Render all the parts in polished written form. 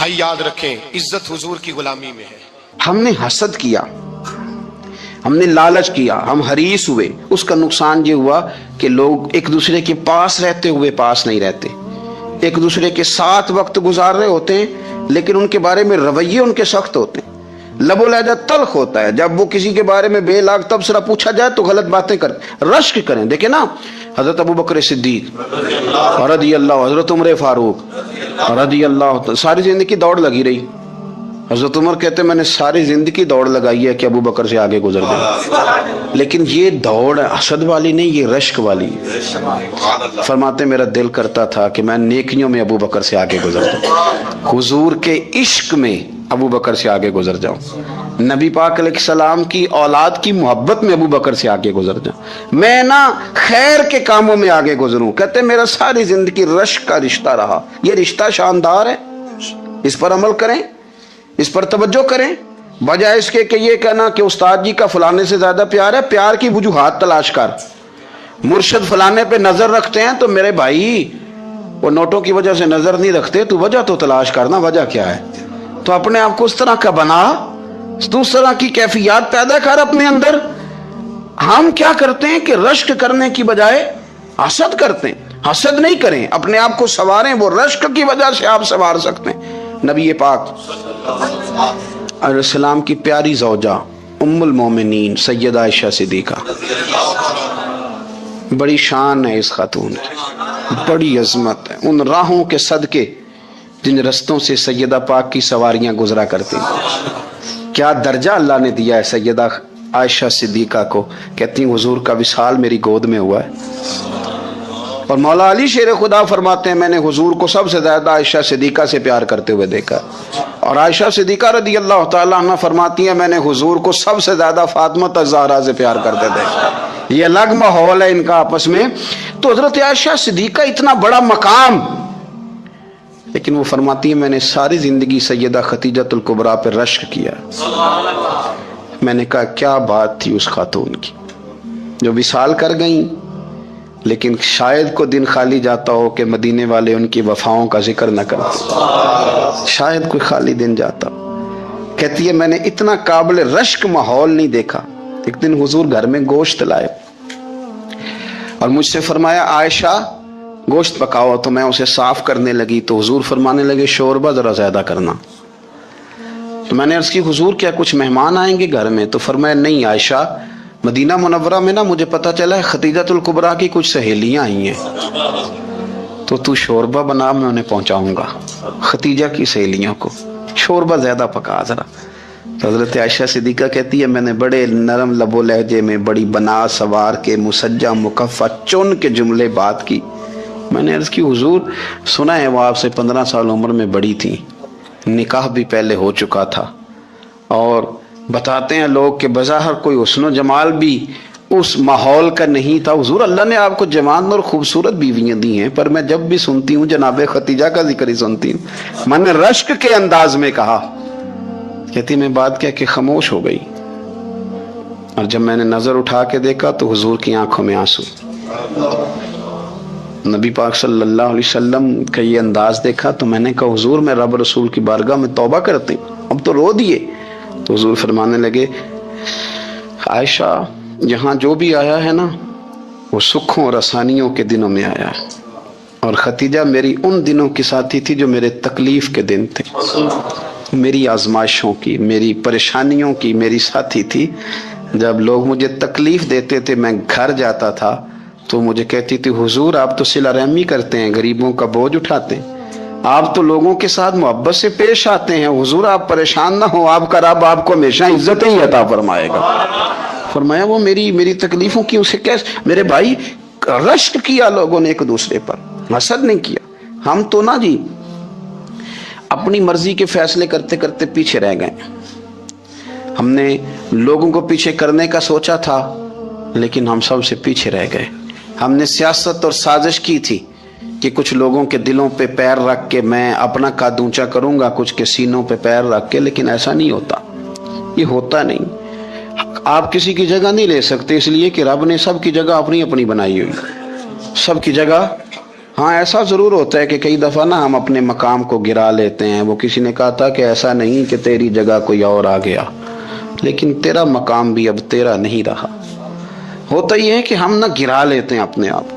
بھائی یاد رکھیں عزت حضور کی غلامی میں ہے. ہم نے حسد کیا، ہم نے لالچ کیا، ہم حریص ہوئے، اس کا نقصان یہ ہوا کہ لوگ ایک دوسرے کے پاس رہتے ہوئے پاس نہیں رہتے، ایک دوسرے کے ساتھ وقت گزار رہے ہوتے ہیں لیکن ان کے بارے میں رویے ان کے سخت ہوتے ہیں، لب و لہجہ تلخ ہوتا ہے. جب وہ کسی کے بارے میں بے لاگ تبصرہ پوچھا جائے تو غلط باتیں کریں، رشک کریں. دیکھیں نا حضرت ابو بکر صدیق رضی اللہ، حضرت عمر فاروق رضی اللہ، ساری زندگی دوڑ لگی رہی. حضرت عمر کہتے میں نے ساری زندگی دوڑ لگائی ہے کہ ابو بکر سے آگے گزر گئے، لیکن یہ دوڑ حسد والی نہیں، یہ رشک والی. فرماتے میرا دل کرتا تھا کہ میں نیکیوں میں ابو بکر سے آگے گزر جاؤں، حضور کے عشق میں ابو بکر سے آگے گزر جاؤں، نبی پاک علیہ السلام کی اولاد کی محبت میں ابو بکر سے آگے گزر جاؤں، میں نہ خیر کے کاموں میں آگے گزروں. کہتے میرا ساری زندگی رشک کا رشتہ رہا. یہ رشتہ شاندار ہے، اس پر عمل کریں، اس پر توجہ کریں، بجائے اس کے کہ یہ کہنا کہ استاد جی کا فلانے سے زیادہ پیار ہے. پیار کی وجوہات تلاش کر. مرشد فلانے پہ نظر رکھتے ہیں تو میرے بھائی وہ نوٹوں کی وجہ سے نظر نہیں رکھتے، تو وجہ تو تلاش کرنا، وجہ کیا ہے. تو اپنے آپ کو اس طرح کا بنا، اس طرح کی کیفیات پیدا کر اپنے اندر. ہم کیا کرتے ہیں کہ رشک کرنے کی بجائے حسد کرتے ہیں. حسد نہیں کریں، اپنے آپ کو سنواریں، وہ رشک کی وجہ سے آپ سنوار سکتے ہیں. نبی پاک علیہ السلام کی پیاری زوجہ ام المومنین سیدہ عائشہ صدیقہ، بڑی شان ہے اس خاتون کی، بڑی عظمت ہے ان راہوں کے صدقے جن رستوں سے سیدہ پاک کی سواریاں گزرا کرتی ہیں. کیا درجہ اللہ نے دیا ہے سیدہ عائشہ صدیقہ کو. کہتی ہیں حضور کا وصال میری گود میں ہوا ہے. اور مولا علی شیر خدا فرماتے ہیں میں نے حضور کو سب سے زیادہ عائشہ صدیقہ سے پیار کرتے ہوئے دیکھا. اور عائشہ صدیقہ رضی اللہ تعالیٰ عنہ فرماتی ہیں میں نے حضور کو سب سے زیادہ فاطمہ الزہرا سے پیار کرتے دیکھا. یہ الگ ماحول ہے ان کا آپس میں. تو حضرت عائشہ صدیقہ اتنا بڑا مقام، لیکن وہ فرماتی ہیں میں نے ساری زندگی سیدہ خدیجۃ الکبریٰ پہ رشک کیا. میں نے کہا کیا بات تھی اس خاتون کی جو وصال کر گئیں، لیکن شاید کو دن خالی جاتا ہو کہ مدینے والے ان کی وفاؤں کا ذکر نہ کرتے، شاید کوئی خالی دن جاتا. کہتی ہے میں نے اتنا قابل رشک ماحول نہیں دیکھا. ایک دن حضور گھر میں گوشت لائے اور مجھ سے فرمایا عائشہ گوشت پکاؤ. تو میں اسے صاف کرنے لگی تو حضور فرمانے لگے شوربہ ذرا زیادہ کرنا. تو میں نے عرض کی حضور کیا کچھ مہمان آئیں گے گھر میں؟ تو فرمایا نہیں عائشہ، مدینہ منورہ میں نا مجھے پتا چلا ہے خدیجۃ الکبریٰ کی کچھ سہیلیاں آئی ہیں، تو شوربہ بنا، میں انہیں پہنچاؤں گا خدیجہ کی سہیلیوں کو، شوربہ زیادہ پکا ذرا. تو حضرت عائشہ صدیقہ کہتی ہے میں نے بڑے نرم لب و لہجے میں بڑی بنا سوار کے مسجع مکفہ چن کے جملے بات کی. میں نے عرض کی حضور سنا ہے وہ آپ سے 15 سال عمر میں بڑی تھی، نکاح بھی پہلے ہو چکا تھا، اور بتاتے ہیں لوگ کہ بظاہر کوئی حسن و جمال بھی اس ماحول کا نہیں تھا. حضور اللہ نے آپ کو جوان اور خوبصورت بیویاں دی ہیں، پر میں جب بھی سنتی ہوں جناب خدیجہ کا ذکر ہی سنتی ہوں. میں نے رشک کے انداز میں کہا. کہتی میں بات کہہ کے خاموش ہو گئی، اور جب میں نے نظر اٹھا کے دیکھا تو حضور کی آنکھوں میں آنسو. نبی پاک صلی اللہ علیہ وسلم کا یہ انداز دیکھا تو میں نے کہا حضور میں رب رسول کی بارگاہ میں توبہ کرتی ہوں، اب تو رو دیے. تو حضور فرمانے لگے عائشہ یہاں جو بھی آیا ہے نا وہ سکھوں اور آسانیوں کے دنوں میں آیا ہے، اور خدیجہ میری ان دنوں کی ساتھی تھی جو میرے تکلیف کے دن تھے، میری آزمائشوں کی، میری پریشانیوں کی میری ساتھی تھی. جب لوگ مجھے تکلیف دیتے تھے میں گھر جاتا تھا تو مجھے کہتی تھی حضور آپ تو صلہ رحمی کرتے ہیں، غریبوں کا بوجھ اٹھاتے ہیں، آپ تو لوگوں کے ساتھ محبت سے پیش آتے ہیں، حضور آپ پریشان نہ ہو، آپ کا رب آپ کو ہمیشہ عزت ہی عطا فرمائے گا. فرمایا وہ میری تکلیفوں کی اسے کیسے. میرے بھائی رشک کیا لوگوں نے ایک دوسرے پر، حسد نہیں کیا. ہم تو نا جی اپنی مرضی کے فیصلے کرتے کرتے پیچھے رہ گئے. ہم نے لوگوں کو پیچھے کرنے کا سوچا تھا لیکن ہم سب سے پیچھے رہ گئے. ہم نے سیاست اور سازش کی تھی کہ کچھ لوگوں کے دلوں پہ پیر رکھ کے میں اپنا قد اونچا کروں گا، کچھ کے سینوں پہ پیر رکھ کے، لیکن ایسا نہیں ہوتا، یہ ہوتا نہیں. آپ کسی کی جگہ نہیں لے سکتے، اس لیے کہ رب نے سب کی جگہ اپنی اپنی بنائی ہوئی، سب کی جگہ ہاں ایسا ضرور ہوتا ہے کہ کئی دفعہ نا ہم اپنے مقام کو گرا لیتے ہیں. وہ کسی نے کہا تھا کہ ایسا نہیں کہ تیری جگہ کوئی اور آ گیا، لیکن تیرا مقام بھی اب تیرا نہیں رہا. ہوتا یہ ہے کہ ہم نہ گرا لیتے ہیں اپنے آپ.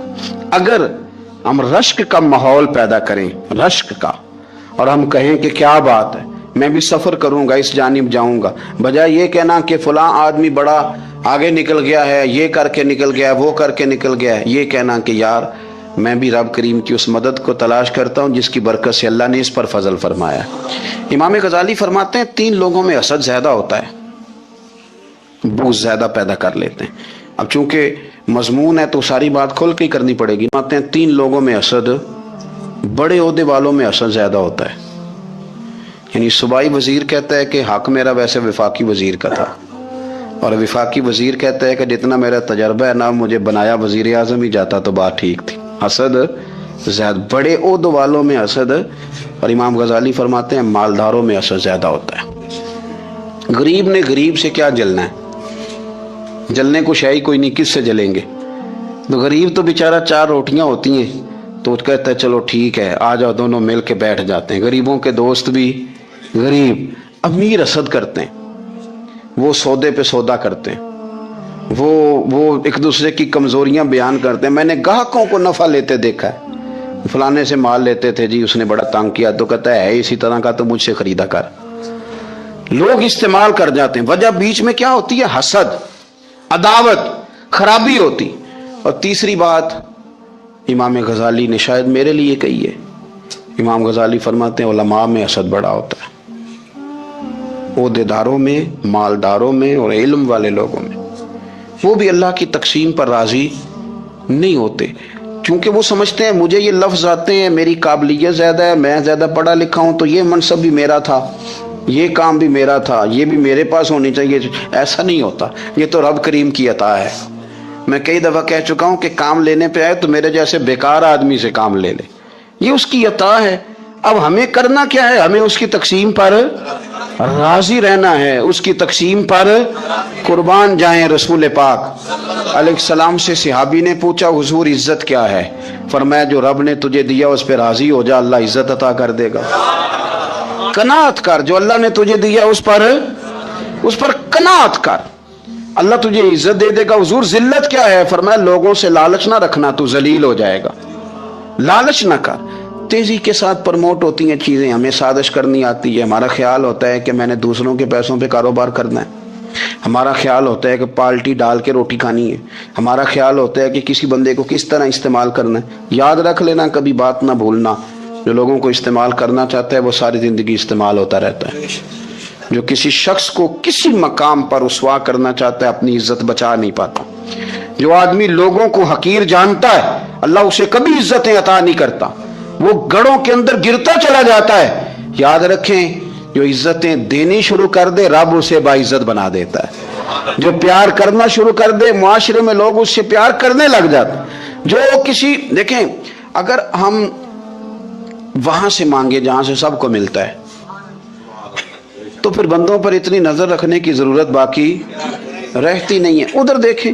اگر ہم رشک کا ماحول پیدا کریں، رشک کا، اور ہم کہیں کہ کیا بات ہے، میں بھی سفر کروں گا، اس جانب جاؤں گا، بجائے یہ کہنا کہ فلاں آدمی بڑا آگے نکل گیا ہے، یہ کر کے نکل گیا ہے، وہ کر کے نکل گیا ہے، یہ کہنا کہ یار میں بھی رب کریم کی اس مدد کو تلاش کرتا ہوں جس کی برکت سے اللہ نے اس پر فضل فرمایا. امام غزالی فرماتے ہیں 3 لوگوں میں حسد زیادہ ہوتا ہے، بغض زیادہ پیدا کر لیتے ہیں. اب چونکہ مضمون ہے تو ساری بات کھول کے ہی کرنی پڑے گی. فرماتے ہیں 3 لوگوں میں حسد، بڑے عہدے والوں میں حسد زیادہ ہوتا ہے. یعنی صوبائی وزیر کہتا ہے کہ حق میرا ویسے وفاقی وزیر کا تھا، اور وفاقی وزیر کہتا ہے کہ جتنا میرا تجربہ ہے نا مجھے بنایا وزیر اعظم ہی جاتا تو بات ٹھیک تھی. حسد زیادہ، بڑے عہدوں والوں میں حسد، اور امام غزالی فرماتے ہیں مالداروں میں حسد زیادہ ہوتا ہے. غریب نے غریب سے کیا جلنا ہے؟ جلنے کو شے ہی کوئی نہیں، کس سے جلیں گے؟ تو غریب تو بیچارہ 4 روٹیاں ہوتی ہیں تو کہتا ہے چلو ٹھیک ہے آ جاؤ، دونوں مل کے بیٹھ جاتے ہیں. غریبوں کے دوست بھی غریب. امیر حسد کرتے ہیں، وہ سودے پہ سودا کرتے ہیں، وہ ایک دوسرے کی کمزوریاں بیان کرتے ہیں. میں نے گاہکوں کو نفع لیتے دیکھا ہے، فلانے سے مال لیتے تھے جی، اس نے بڑا تنگ کیا، تو کہتا ہے اسی طرح کا تو مجھ سے خریدا کر. لوگ استعمال کر جاتے ہیں. وجہ بیچ میں کیا ہوتی ہے؟ حسد، عداوت، خرابی ہوتی. اور تیسری بات امام غزالی نے شاید میرے لیے کہی ہے. امام غزالی فرماتے ہیں علماء میں حسد بڑا ہوتا ہے، عہدے داروں میں، مالداروں میں، اور علم والے لوگوں میں. وہ بھی اللہ کی تقسیم پر راضی نہیں ہوتے، چونکہ وہ سمجھتے ہیں مجھے یہ لفظ آتے ہیں، میری قابلیت زیادہ ہے، میں زیادہ پڑھا لکھا ہوں، تو یہ منصب بھی میرا تھا، یہ کام بھی میرا تھا، یہ بھی میرے پاس ہونی چاہیے. ایسا نہیں ہوتا، یہ تو رب کریم کی عطا ہے. میں کئی دفعہ کہہ چکا ہوں کہ کام لینے پہ آئے تو میرے جیسے بیکار آدمی سے کام لے لے، یہ اس کی عطا ہے. اب ہمیں کرنا کیا ہے؟ ہمیں اس کی تقسیم پر راضی رہنا ہے، اس کی تقسیم پر قربان جائیں. رسول پاک علیہ السلام سے صحابی نے پوچھا حضور عزت کیا ہے؟ فرمایا جو رب نے تجھے دیا اس پہ راضی ہو جا، اللہ عزت عطا کر دے گا. قناعت کر، جو اللہ نے تجھے دیا اس پر قناعت کر، اللہ تجھے عزت دے دے گا. حضور ذلت کیا ہے؟ فرمایا لوگوں سے لالچ نہ رکھنا، تو ذلیل ہو جائے گا. لالچ نہ کر. تیزی کے ساتھ پروموٹ ہوتی ہیں چیزیں، ہمیں سازش کرنی آتی ہے. ہمارا خیال ہوتا ہے کہ میں نے دوسروں کے پیسوں پہ کاروبار کرنا ہے، ہمارا خیال ہوتا ہے کہ پالٹی ڈال کے روٹی کھانی ہے، ہمارا خیال ہوتا ہے کہ کسی بندے کو کس طرح استعمال کرنا ہے. یاد رکھ لینا، کبھی بات نہ بھولنا، جو لوگوں کو استعمال کرنا چاہتا ہے وہ ساری زندگی استعمال ہوتا رہتا ہے. جو کسی شخص کو کسی مقام پر رسوا کرنا چاہتا ہے اپنی عزت بچا نہیں پاتا. جو آدمی لوگوں کو حقیر جانتا ہے اللہ اسے کبھی عزتیں عطا نہیں کرتا، وہ گڑھوں کے اندر گرتا چلا جاتا ہے. یاد رکھیں جو عزتیں دینی شروع کر دے رب اسے باعزت بنا دیتا ہے. جو پیار کرنا شروع کر دے معاشرے میں لوگ اس سے پیار کرنے لگ جاتے. جو کسی دیکھیں اگر ہم وہاں سے مانگے جہاں سے سب کو ملتا ہے تو پھر بندوں پر اتنی نظر رکھنے کی ضرورت باقی رہتی نہیں ہے. ادھر دیکھیں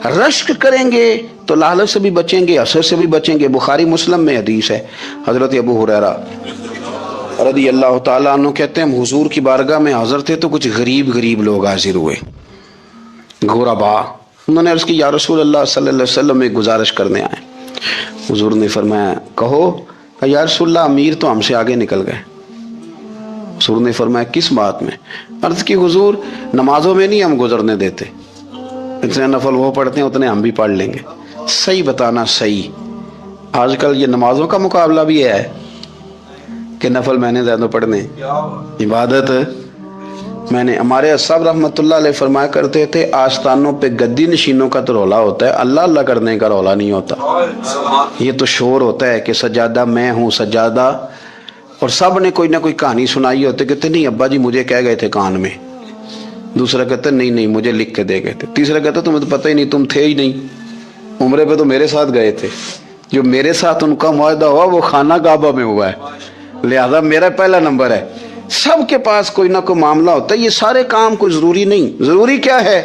رشک کریں گے تو لالچ سے بھی بچیں گے، حسد سے بھی بچیں گے. بخاری مسلم میں حدیث ہے، حضرت ابو ہریرہ رضی اللہ تعالیٰ عنہ کہتے ہیں ہم حضور کی بارگاہ میں حاضر تھے تو کچھ غریب لوگ حاضر ہوئے، غربا. انہوں نے عرض کی یا رسول اللہ صلی اللہ علیہ وسلم ایک گزارش کرنے آئے. حضور نے فرمایا کہو. یا رسول اللہ امیر تو ہم سے آگے نکل گئے. حضور نے فرمایا کس بات میں؟ عرض کی حضور نمازوں میں نہیں ہم گزرنے دیتے، اتنے نفل وہ پڑھتے ہیں اتنے ہم بھی پڑھ لیں گے. صحیح بتانا صحیح. آج کل یہ نمازوں کا مقابلہ بھی ہے کہ نفل میں نے زیادہ پڑھنے، عبادت میں نے. ہمارے اصحاب رحمۃ اللہ علیہ فرمایا کرتے تھے آستانوں پہ گدی نشینوں کا تو رولا ہوتا ہے، اللہ اللہ کرنے کا رولا نہیں ہوتا. یہ تو شور ہوتا ہے کہ سجادہ میں ہوں سجادہ، اور سب نے کوئی نہ کوئی کہانی سنائی ہوتی. کہتے نہیں ابا جی مجھے کہہ گئے تھے کان میں. دوسرا کہتا نہیں مجھے لکھ کے دے گئے تھے. تیسرا کہتا تمہیں تو پتہ ہی نہیں، تم تھے ہی نہیں، عمرے پہ تو میرے ساتھ گئے تھے. جو میرے ساتھ ان کا معاہدہ ہوا وہ خانہ کعبہ میں ہوا ہے، لہذا میرا پہلا نمبر ہے. سب کے پاس کوئی نہ کوئی معاملہ ہوتا ہے. یہ سارے کام کوئی ضروری نہیں. ضروری کیا ہے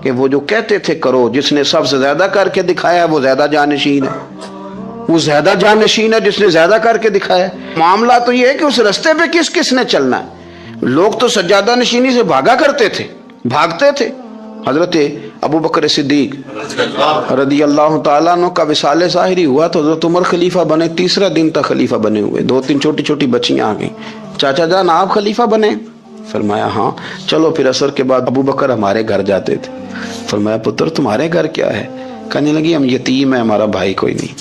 کہ وہ جو کہتے تھے کرو، جس نے سب سے زیادہ کر کے دکھایا ہے وہ زیادہ جانشین ہے. وہ زیادہ جانشین ہے جس نے زیادہ کر کے دکھایا. معاملہ تو یہ ہے کہ اس رستے پہ کس کس نے چلنا ہے. لوگ تو سجادہ نشینی سے بھاگا کرتے تھے, بھاگتے تھے. حضرت ابو بکر صدیق رضی اللہ تعالیٰ عنہ کا وصال ظاہری ہوا تو حضرت عمر خلیفہ بنے. تیسرا دن تک خلیفہ بنے ہوئے. 2-3 چھوٹی چھوٹی بچیاں آ گئیں. چاچا جان آپ خلیفہ بنے؟ فرمایا ہاں. چلو پھر عصر کے بعد ابو بکر ہمارے گھر جاتے تھے. فرمایا پتر تمہارے گھر کیا ہے؟ کہنے لگی ہم یتیم ہیں, ہمارا بھائی کوئی نہیں.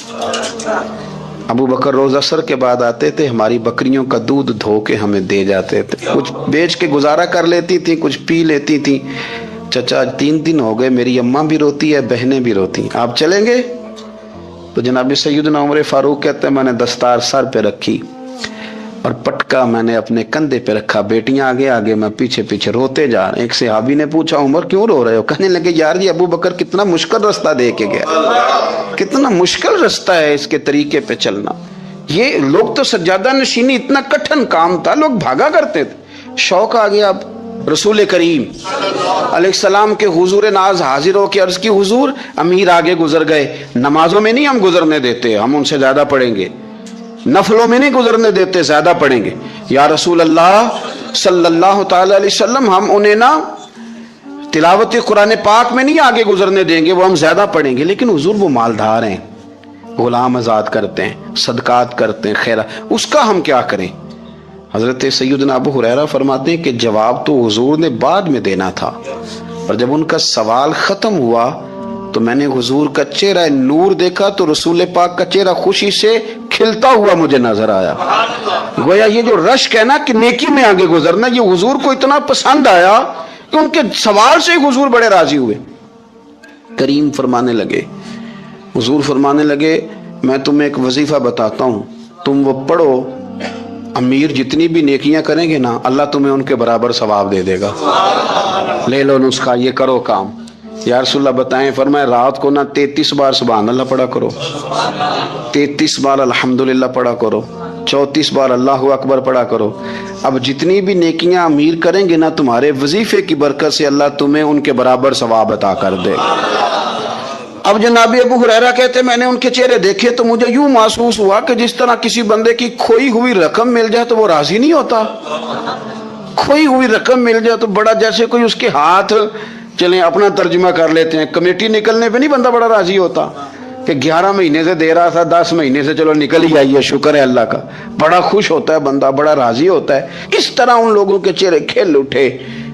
ابو بکر روز عصر کے بعد آتے تھے, ہماری بکریوں کا دودھ دھو کے ہمیں دے جاتے تھے. کچھ بیچ کے گزارا کر لیتی تھی, کچھ پی لیتی تھی. چچا 3 دن ہو گئے, میری اماں بھی روتی ہے, بہنیں بھی روتی, آپ چلیں گے؟ تو جناب سیدنا عمر فاروق کہتے ہیں میں نے دستار سر پہ رکھی اور پٹکا میں نے اپنے کندھے پہ رکھا. بیٹیاں آگے آگے, میں پیچھے پیچھے, روتے جا رہے ہیں. ایک صحابی نے پوچھا عمر کیوں رو رہے ہو؟ کہنے لگے یار یہ ابو بکر کتنا مشکل رستہ دے کے گیا, کتنا مشکل رستہ ہے اس کے طریقے پہ چلنا. یہ لوگ تو سجادہ نشینی اتنا کٹھن کام تھا, لوگ بھاگا کرتے تھے. شوق آ گیا. اب رسول کریم علیہ السلام کے حضور ناز حاضر ہو کے عرض کی حضور امیر آگے گزر گئے, نمازوں میں نہیں ہم گزرنے دیتے, ہم ان سے زیادہ پڑھیں گے. نفلوں میں نہیں گزرنے دیتے, زیادہ پڑھیں گے. یا رسول اللہ صلی اللہ تعالی علیہ وسلم ہم انہیں نا تلاوت قرآن پاک میں نہیں آگے گزرنے دیں گے, وہ ہم زیادہ پڑھیں گے. لیکن حضور وہ مالدار ہیں, غلام آزاد کرتے ہیں, صدقات کرتے ہیں, خیرات, اس کا ہم کیا کریں؟ حضرت سیدنا ابو ہریرہ فرماتے ہیں کہ جواب تو حضور نے بعد میں دینا تھا, اور جب ان کا سوال ختم ہوا تو میں نے حضور کا چہرہ نور دیکھا تو رسول پاک کا چہرہ خوشی سے کھلتا ہوا مجھے نظر آیا. گویا یہ جو رشک ہے نا کہ نیکی میں آگے گزرنا, یہ حضور کو اتنا پسند آیا کہ ان کے سوال سے حضور بڑے راضی ہوئے. کریم فرمانے لگے, حضور فرمانے لگے میں تمہیں ایک وظیفہ بتاتا ہوں, تم وہ پڑھو, امیر جتنی بھی نیکیاں کریں گے نا اللہ تمہیں ان کے برابر ثواب دے دے گا. لے لو نسخہ, یہ کرو کام. یا رسول اللہ بتائیں, فرمائے رات کو نا 33 بار سبحان اللہ پڑھا کرو, 33 بار الحمدللہ پڑھا کرو, 34 بار اللہ اکبر پڑھا کرو. اب جتنی بھی نیکیاں امیر کریں گے نا تمہارے وظیفے کی برکت سے اللہ تمہیں ان کے برابر ثواب عطا کر دے. اب جناب ابو ہریرہ کہتے میں نے ان کے چہرے دیکھے تو مجھے یوں محسوس ہوا کہ جس طرح کسی بندے کی کھوئی ہوئی رقم مل جائے تو وہ راضی نہیں ہوتا. کھوئی ہوئی رقم مل جائے تو بڑا جیسے کوئی اس کے ہاتھ, چلیں اپنا ترجمہ کر لیتے ہیں, کمیٹی نکلنے پہ نہیں بندہ بڑا راضی ہوتا کہ 11 مہینے سے دے رہا تھا, 10 مہینے سے چلو نکل ہی آئی ہے, شکر ہے اللہ کا. بڑا خوش ہوتا ہے بندہ, بڑا راضی ہوتا ہے. اس طرح ان لوگوں کے چہرے کھل اٹھے.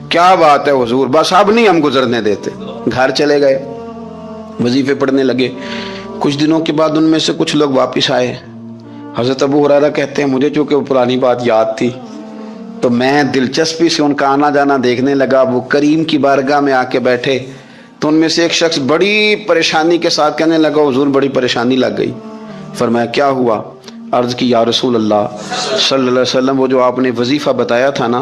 کیا بات ہے حضور, بس اب نہیں ہم گزرنے دیتے. گھر چلے گئے, وظیفے پڑھنے لگے. کچھ دنوں کے بعد ان میں سے کچھ لوگ واپس آئے. حضرت ابو ہریرہ کہتے ہیں مجھے چونکہ وہ پرانی بات یاد تھی تو میں دلچسپی سے ان کا آنا جانا دیکھنے لگا. وہ کریم کی بارگاہ میں آ کے بیٹھے تو ان میں سے ایک شخص بڑی پریشانی کے ساتھ کہنے لگا حضور بڑی پریشانی لگ گئی. فرمایا کیا ہوا؟ عرض کی یا رسول اللہ صلی اللہ علیہ وسلم وہ جو آپ نے وظیفہ بتایا تھا نا,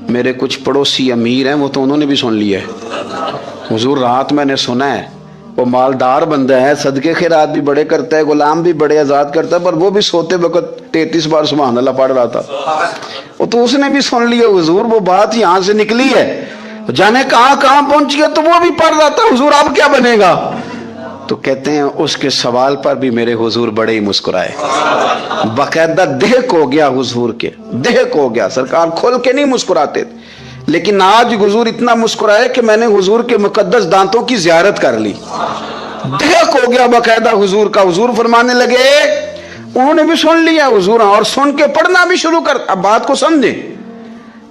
میرے کچھ پڑوسی امیر ہیں, وہ تو انہوں نے بھی سن لیا ہے. حضور رات میں نے سنا ہے, وہ مالدار بندہ ہے, صدقے خیرات بھی بڑے کرتا ہے, غلام بھی بڑے آزاد کرتا ہے, پر وہ بھی سوتے وقت 33 بار سبحان اللہ پڑھ رہا تھا. وہ تو اس نے بھی سن لیا حضور, وہ بات یہاں سے نکلی ہے, جانے کہاں کہاں پہنچ گیا, تو وہ بھی پڑھ رہا تھا. حضور اب کیا بنے گا؟ تو کہتے ہیں اس کے سوال پر بھی میرے حضور بڑے ہی مسکرائے. باقاعدہ دہک ہو گیا حضور کے, دہک ہو گیا. سرکار کھول کے نہیں مسکراتے تھے, لیکن آج حضور اتنا مسکرائے کہ میں نے حضور کے مقدس دانتوں کی زیارت کر لی. دہک ہو گیا باقاعدہ حضور کا. حضور فرمانے لگے انہوں نے بھی سن لیا حضور, اور سن کے پڑھنا بھی شروع کر. اب بات کو سمجھیں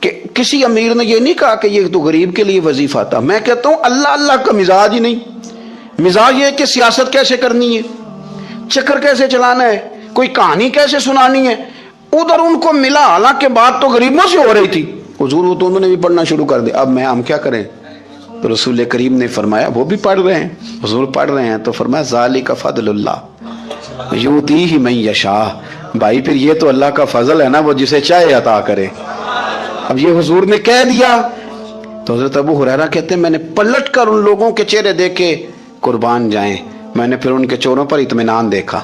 کہ کسی امیر نے یہ نہیں کہا کہ یہ تو غریب کے لیے وظیفہ تھا. میں کہتا ہوں اللہ اللہ کا مزاج ہی نہیں. مزاج یہ کہ سیاست کیسے کرنی ہے, چکر کیسے چلانا ہے, کوئی کہانی کیسے سنانی ہے. ادھر ان کو ملا, حالانکہ بات تو غریبوں سے ہو رہی تھی. حضور وہ تو انہوں نے بھی پڑھنا شروع کر دیا. اب ہم کیا کریں؟ تو رسول کریم نے فرمایا وہ بھی پڑھ رہے ہیں, حضور پڑھ رہے ہیں, تو فرمایا ذالک فضل اللہ یؤتیہ من یشاء. بھائی پھر یہ تو اللہ کا فضل ہے نا, وہ جسے چاہے عطا کرے. اب یہ حضور نے کہہ دیا تو حضرت ابو ہریرہ کہتے ہیں میں نے پلٹ کر ان لوگوں کے چہرے دیکھے, قربان جائیں, میں نے پھر ان کے چہروں پر اطمینان دیکھا,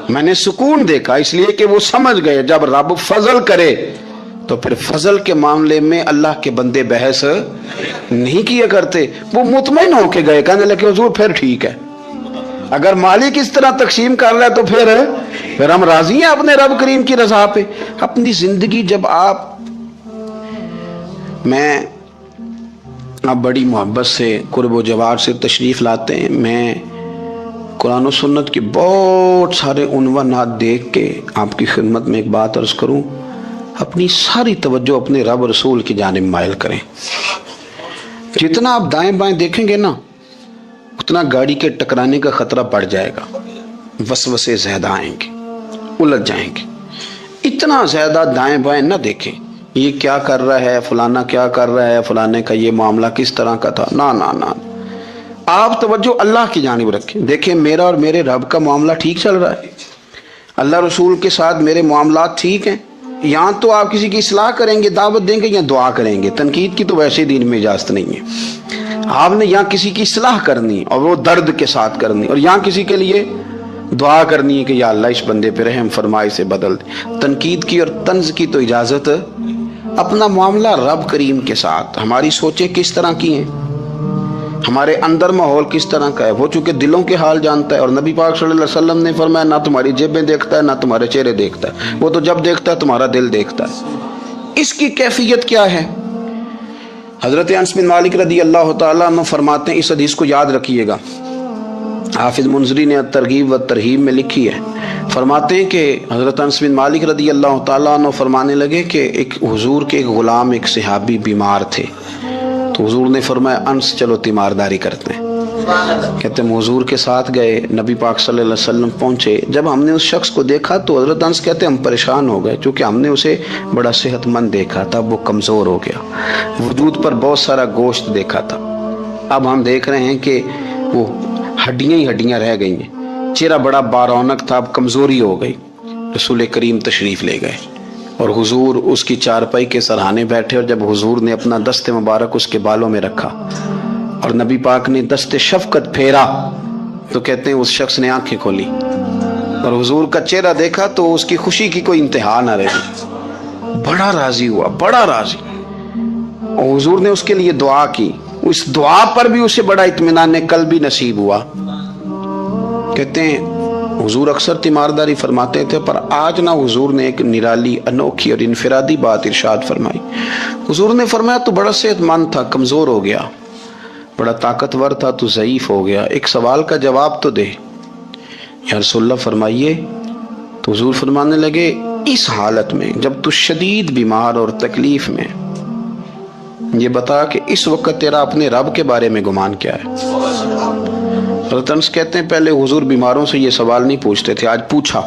میں نے سکون دیکھا, اس لیے کہ وہ سمجھ گئے جب رب فضل کرے تو پھر فضل کے معاملے میں اللہ کے بندے بحث نہیں کیا کرتے. وہ مطمئن ہو کے گئے, کہنے لگے حضور پھر ٹھیک ہے, اگر مالک اس طرح تقسیم کر رہا ہے تو پھر ہم راضی ہیں اپنے رب کریم کی رضا پہ. اپنی زندگی جب میں بڑی محبت سے قرب و جوار سے تشریف لاتے ہیں. میں قرآن و سنت کے بہت سارے عنوانات دیکھ کے آپ کی خدمت میں ایک بات عرض کروں. اپنی ساری توجہ اپنے رب رسول کی جانب مائل کریں. جتنا آپ دائیں بائیں دیکھیں گے نا اتنا گاڑی کے ٹکرانے کا خطرہ بڑھ جائے گا. وسوسے زیادہ آئیں گے, الجھ جائیں گے. اتنا زیادہ دائیں بائیں نہ دیکھیں یہ کیا کر رہا ہے, فلانا کیا کر رہا ہے, فلانے کا یہ معاملہ کس طرح کا تھا. نہ آپ توجہ اللہ کی جانب رکھیں. دیکھیں میرا اور میرے رب کا معاملہ ٹھیک چل رہا ہے, اللہ رسول کے ساتھ میرے معاملات ٹھیک ہیں. یہاں تو آپ کسی کی اصلاح کریں گے, دعوت دیں گے یا دعا کریں گے. تنقید کی تو ویسے دین میں اجازت نہیں ہے. آپ نے یہاں کسی کی اصلاح کرنی اور وہ درد کے ساتھ کرنی, اور یہاں کسی کے لیے دعا کرنی ہے کہ یا اللہ اس بندے پہ رحم فرمائی سے بدل دے. تنقید کی اور طنز کی تو اجازت. اپنا معاملہ رب کریم کے ساتھ, ہماری سوچیں کس طرح کی ہیں, ہمارے اندر ماحول کس طرح کا ہے, وہ چونکہ دلوں کے حال جانتا ہے. اور نبی پاک صلی اللہ علیہ وسلم نے فرمایا نہ تمہاری جیبیں دیکھتا ہے نہ تمہارے چہرے دیکھتا ہے, وہ تو جب دیکھتا ہے تمہارا دل دیکھتا ہے. اس کی کیفیت کیا ہے؟ حضرت انس بن مالک رضی اللہ تعالیٰ عنہ فرماتے ہیں, اس حدیث کو یاد رکھیے گا, حافظ منذری نے ترغیب و ترہیب میں لکھی ہے. فرماتے ہیں کہ حضرت انس بن مالک رضی اللہ تعالیٰ عنہ فرمانے لگے کہ ایک حضور کے ایک غلام ایک صحابی بیمار تھے. تو حضور نے فرمایا انس چلو تیمارداری کرتے ہیں. کہتے ہیں حضور کے ساتھ گئے, نبی پاک صلی اللہ علیہ وسلم پہنچے. جب ہم نے اس شخص کو دیکھا تو حضرت انس کہتے ہیں ہم پریشان ہو گئے, چونکہ ہم نے اسے بڑا صحت مند دیکھا تھا, وہ کمزور ہو گیا, وجود پر بہت سارا گوشت دیکھا تھا. اب ہم دیکھ رہے ہیں کہ وہ ہڈیاں ہی ہڈیاں رہ گئی ہیں, چہرہ بڑا بارونق تھا, اب کمزوری ہو گئی. رسول کریم تشریف لے گئے اور حضور اس کی چارپائی کے سرہانے بیٹھے. اور جب حضور نے اپنا دست مبارک اس کے بالوں میں رکھا اور نبی پاک نے دست شفقت پھیرا تو کہتے ہیں اس شخص نے آنکھیں کھولی اور حضور کا چہرہ دیکھا تو اس کی خوشی کی کوئی انتہا نہ رہی. بڑا راضی ہوا, بڑا راضی. اور حضور نے اس کے لیے دعا کی. اس دعا پر بھی اسے بڑا اطمینان قلبی نصیب ہوا. کہتے ہیں حضور اکثر تیمارداری فرماتے تھے, پر آج نہ حضور نے ایک نرالی انوکھی اور انفرادی بات ارشاد فرمائی. حضور نے فرمایا تو بڑا صحت مند تھا, کمزور ہو گیا, بڑا طاقتور تھا, تو ضعیف ہو گیا, ایک سوال کا جواب تو دے. یا رسول اللہ فرمائیے. تو حضور فرمانے لگے اس حالت میں جب تو شدید بیمار اور تکلیف میں, یہ بتا کہ اس وقت تیرا اپنے رب کے بارے میں گمان کیا ہے. حضرت انس کہتے ہیں پہلے حضور بیماروں سے یہ سوال نہیں پوچھتے تھے, آج پوچھا,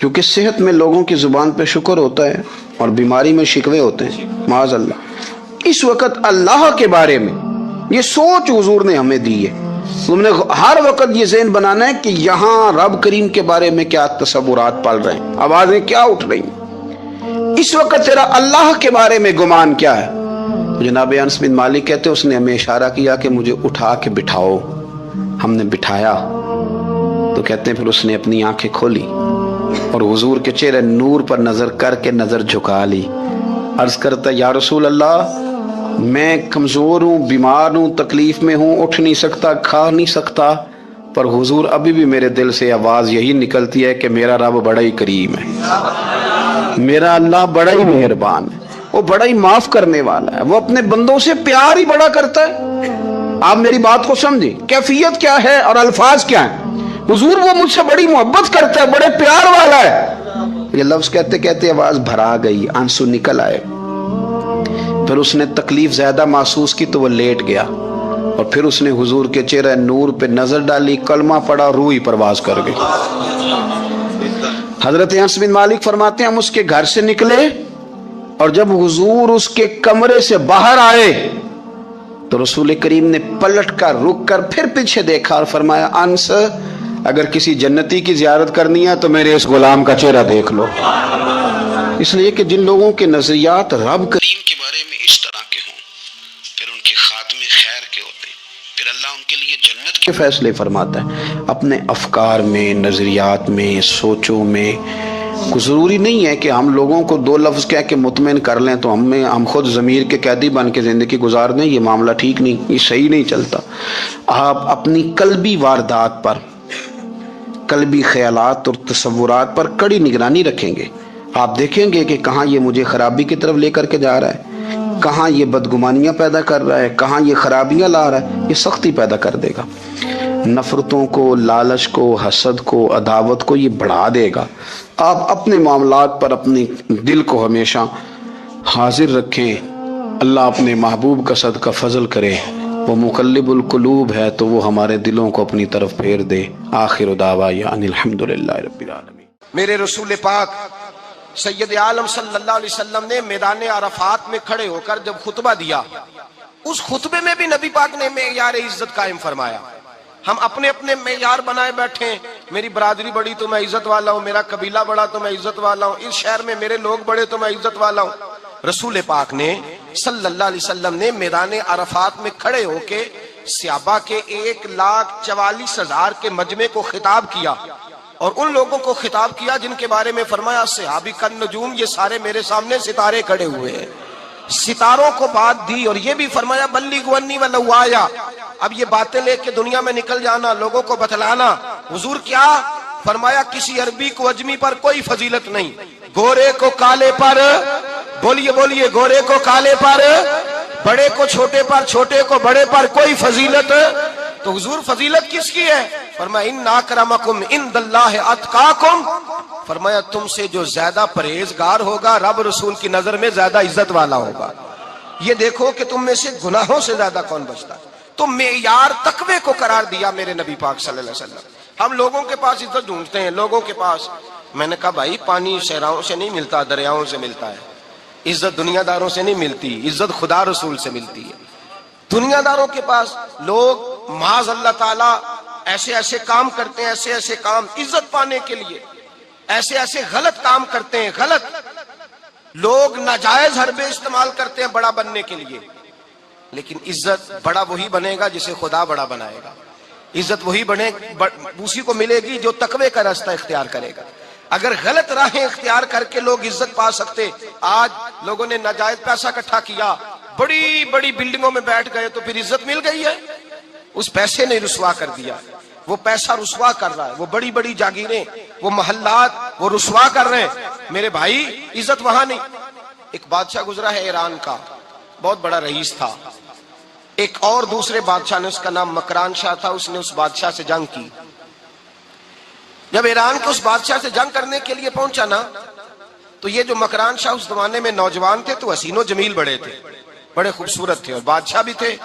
کیونکہ صحت میں لوگوں کی زبان پہ شکر ہوتا ہے اور بیماری میں شکوے ہوتے ہیں, معاذ اللہ. اس وقت اللہ کے بارے میں یہ سوچ حضور نے ہمیں دی ہے. تم نے ہر وقت یہ ذہن بنانا ہے کہ یہاں رب کریم کے بارے میں کیا تصورات پل رہے ہیں, آوازیں کیا اٹھ رہی ہیں, اس وقت تیرا اللہ کے بارے میں گمان کیا ہے. جناب انس بن مالک کہتے اس نے ہمیں اشارہ کیا کہ مجھے اٹھا کے بٹھاؤ. ہم نے بٹھایا تو کہتے ہیں پھر اس نے اپنی آنکھیں کھولی اور حضور کے چہرے نور پر نظر کر کے نظر جھکا لی. عرض کرتا یا رسول اللہ میں کمزور ہوں, بیمار ہوں, تکلیف میں ہوں, اٹھ نہیں سکتا, کھا نہیں سکتا, پر حضور ابھی بھی میرے دل سے آواز یہی نکلتی ہے کہ میرا رب بڑا ہی کریم ہے, میرا اللہ بڑا ہی مہربان ہے, وہ بڑا ہی معاف کرنے والا ہے, وہ اپنے بندوں سے پیار ہی بڑا کرتا ہے. آپ میری بات کو سمجھیں, کیفیت کیا ہے اور الفاظ کیا ہیں. حضور وہ مجھ سے بڑی محبت کرتا ہے, بڑے پیار والا ہے. یہ لفظ کہتے کہتے آواز بھرا گئی, آنسو نکل آئے. پھر اس نے تکلیف زیادہ محسوس کی تو وہ لیٹ گیا اور پھر اس نے حضور کے چہرے نور پہ نظر ڈالی, کلمہ پڑھا, روح ہی پرواز کر گئی. حضرت انس بن مالک فرماتے ہیں ہم اس کے گھر سے نکلے اور جب حضور اس کے کمرے سے باہر آئے تو رسول کریم نے پلٹ کر رک کر پھر پیچھے دیکھا اور فرمایا انس اگر کسی جنتی کی زیارت کرنی ہے تو میرے اس غلام کا چہرہ دیکھ لو. اس لیے کہ جن لوگوں کے نظریات رب کریم کے بارے میں اس طرح کے ہوں پھر ان کے خاتمے خیر کے ہوتے ہیں, پھر اللہ ان کے لیے جنت کے فیصلے فرماتا ہے. اپنے افکار میں, نظریات میں, سوچوں میں ضروری نہیں ہے کہ ہم لوگوں کو دو لفظ کہہ کے مطمئن کر لیں تو ہم خود ضمیر کے قیدی بن کے زندگی گزار دیں. یہ معاملہ ٹھیک نہیں، یہ صحیح نہیں چلتا. آپ اپنی قلبی واردات پر، قلبی خیالات اور تصورات پر کڑی نگرانی رکھیں گے. آپ دیکھیں گے کہ کہاں یہ مجھے خرابی کی طرف لے کر کے جا رہا ہے، کہاں یہ بدگمانیاں پیدا کر رہا ہے، کہاں یہ خرابیاں لا رہا ہے. یہ سختی پیدا کر دے گا، نفرتوں کو، لالچ کو، حسد کو، عداوت کو یہ بڑھا دے گا. آپ اپنے معاملات پر اپنے دل کو ہمیشہ حاضر رکھیں. اللہ اپنے محبوب کا صدقہ فضل کرے، وہ مقلب القلوب ہے تو وہ ہمارے دلوں کو اپنی طرف پھیر دے. آخر دعوانا ان الحمدللہ رب العالمین. میرے رسول پاک سید عالم صلی اللہ علیہ وسلم نے میدان عرفات میں کھڑے ہو کر جب خطبہ دیا، اس خطبے میں بھی نبی پاک نے معیار عزت قائم فرمایا. ہم اپنے اپنے معیار بنائے بیٹھے ہیں، میری برادری بڑی تو میں عزت والا ہوں، میرا قبیلہ بڑا تو میں عزت والا ہوں، اس شہر میں میرے لوگ بڑے تو میں عزت والا ہوں. رسول پاک نے صلی اللہ علیہ وسلم نے میدان عرفات میں کھڑے ہو کے صحابہ کے 1,44,000 کے مجمع کو خطاب کیا، اور ان لوگوں کو خطاب کیا جن کے بارے میں فرمایا صحابی کن نجوم، یہ سارے میرے سامنے ستارے کھڑے ہوئے ہیں. ستاروں کو بات دی اور یہ بھی فرمایا بلغوا انی ولو آیا. اب یہ باتیں لے کے دنیا میں نکل جانا، لوگوں کو بتلانا. حضور کیا فرمایا؟ کسی عربی کو اجمی پر کوئی فضیلت نہیں، گورے کو کالے پر، بولیے بولیے، گورے کو کالے پر، بڑے کو چھوٹے پر، چھوٹے کو بڑے پر کوئی فضیلت. تو حضور فضیلت کس کی ہے؟ فرمایا ان اکرمکم عند اللہ اتقاکم. فرمایا تم سے جو زیادہ پرہیزگار ہوگا رب رسول کی نظر میں زیادہ عزت والا ہوگا. یہ دیکھو کہ تم میں سے گناہوں سے زیادہ کون بچتا ہے. تو معیار تقوی کو قرار دیا میرے نبی پاک صلی اللہ علیہ وسلم. ہم لوگوں کے پاس عزت ڈھونڈتے ہیں، لوگوں کے پاس. میں نے کہا بھائی پانی صحراؤں سے نہیں ملتا، دریاؤں سے ملتا ہے. عزت دنیا داروں سے نہیں ملتی، عزت خدا رسول سے ملتی ہے. دنیا داروں کے پاس لوگ معاذ اللہ تعالی ایسے ایسے کام کرتے ہیں، ایسے ایسے کام عزت پانے کے لیے، ایسے ایسے غلط کام کرتے ہیں. غلط لوگ ناجائز حربے استعمال کرتے ہیں بڑا بننے کے لیے. لیکن عزت بڑا وہی بنے گا جسے خدا بڑا بنائے گا. عزت وہی بنے اسی کو ملے گی جو تقوی کا راستہ اختیار کرے گا. اگر غلط راہیں اختیار کر کے لوگ عزت پا سکتے، آج لوگوں نے ناجائز پیسہ اکٹھا کیا، بڑی بڑی بلڈنگوں میں بیٹھ گئے تو پھر عزت مل گئی ہے؟ اس پیسے نے رسوا کر دیا. وہ پیسہ رسوا کر رہا ہے، وہ بڑی بڑی جاگیریں، وہ محلات وہ رسوا کر رہے ہیں. میرے بھائی عزت وہاں نہیں. ایک بادشاہ گزرا ہے ایران کا، بہت بڑا رئیس تھا. ایک اور دوسرے بادشاہ نے، اس کا نام مکران شاہ تھا، اس نے اس بادشاہ سے جنگ کی. جب ایران کے اس بادشاہ سے جنگ کرنے کے لیے پہنچا نا، تو یہ جو مکران شاہ اس زمانے میں نوجوان تھے تو حسین و جمیل بڑے تھے، بڑے خوبصورت تھے اور بادشاہ بھی تھے.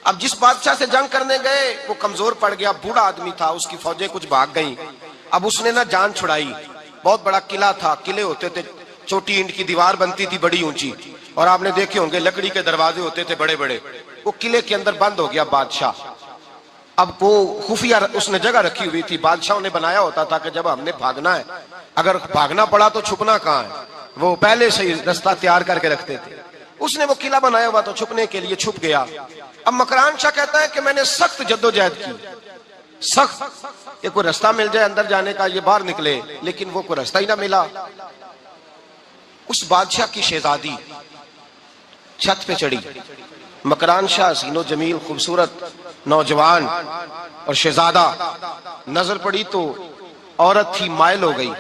اب جس بادشاہ سے جنگ کرنے گئے وہ کمزور پڑ گیا، بوڑھا آدمی تھا، اس کی فوجیں کچھ بھاگ گئیں. اب اس نے نا جان چھڑائی. بہت بڑا قلعہ تھا، قلعے ہوتے تھے، چھوٹی اینٹ کی دیوار بنتی تھی بڑی اونچی، اور آپ نے دیکھے ہوں گے لکڑی کے دروازے ہوتے تھے بڑے بڑے. وہ قلعے کے اندر بند ہو گیا بادشاہ. اب وہ خفیہ اس نے جگہ رکھی ہوئی تھی، بادشاہوں نے بنایا ہوتا تھا کہ جب ہم نے بھاگنا ہے، اگر بھاگنا پڑا تو چھپنا کہاں ہے، وہ پہلے سے ہی رستہ تیار کر کے رکھتے تھے. اس نے وہ قلعہ بنایا ہوا تو چھپنے کے لیے چھپ گیا. اب مکران شاہ کہتا ہے کہ میں نے سخت جدوجہد کی، سخت کہ کوئی رستہ مل جائے اندر جانے کا، یہ باہر نکلے، لیکن وہ کوئی رستہ ہی نہ ملا. اس بادشاہ کی شہزادی چھت پہ چڑھی. مکران شاہ حسین و جمیل، خوبصورت نوجوان اور شہزادہ، نظر پڑی تو عورت تھی، مائل ہو گئی.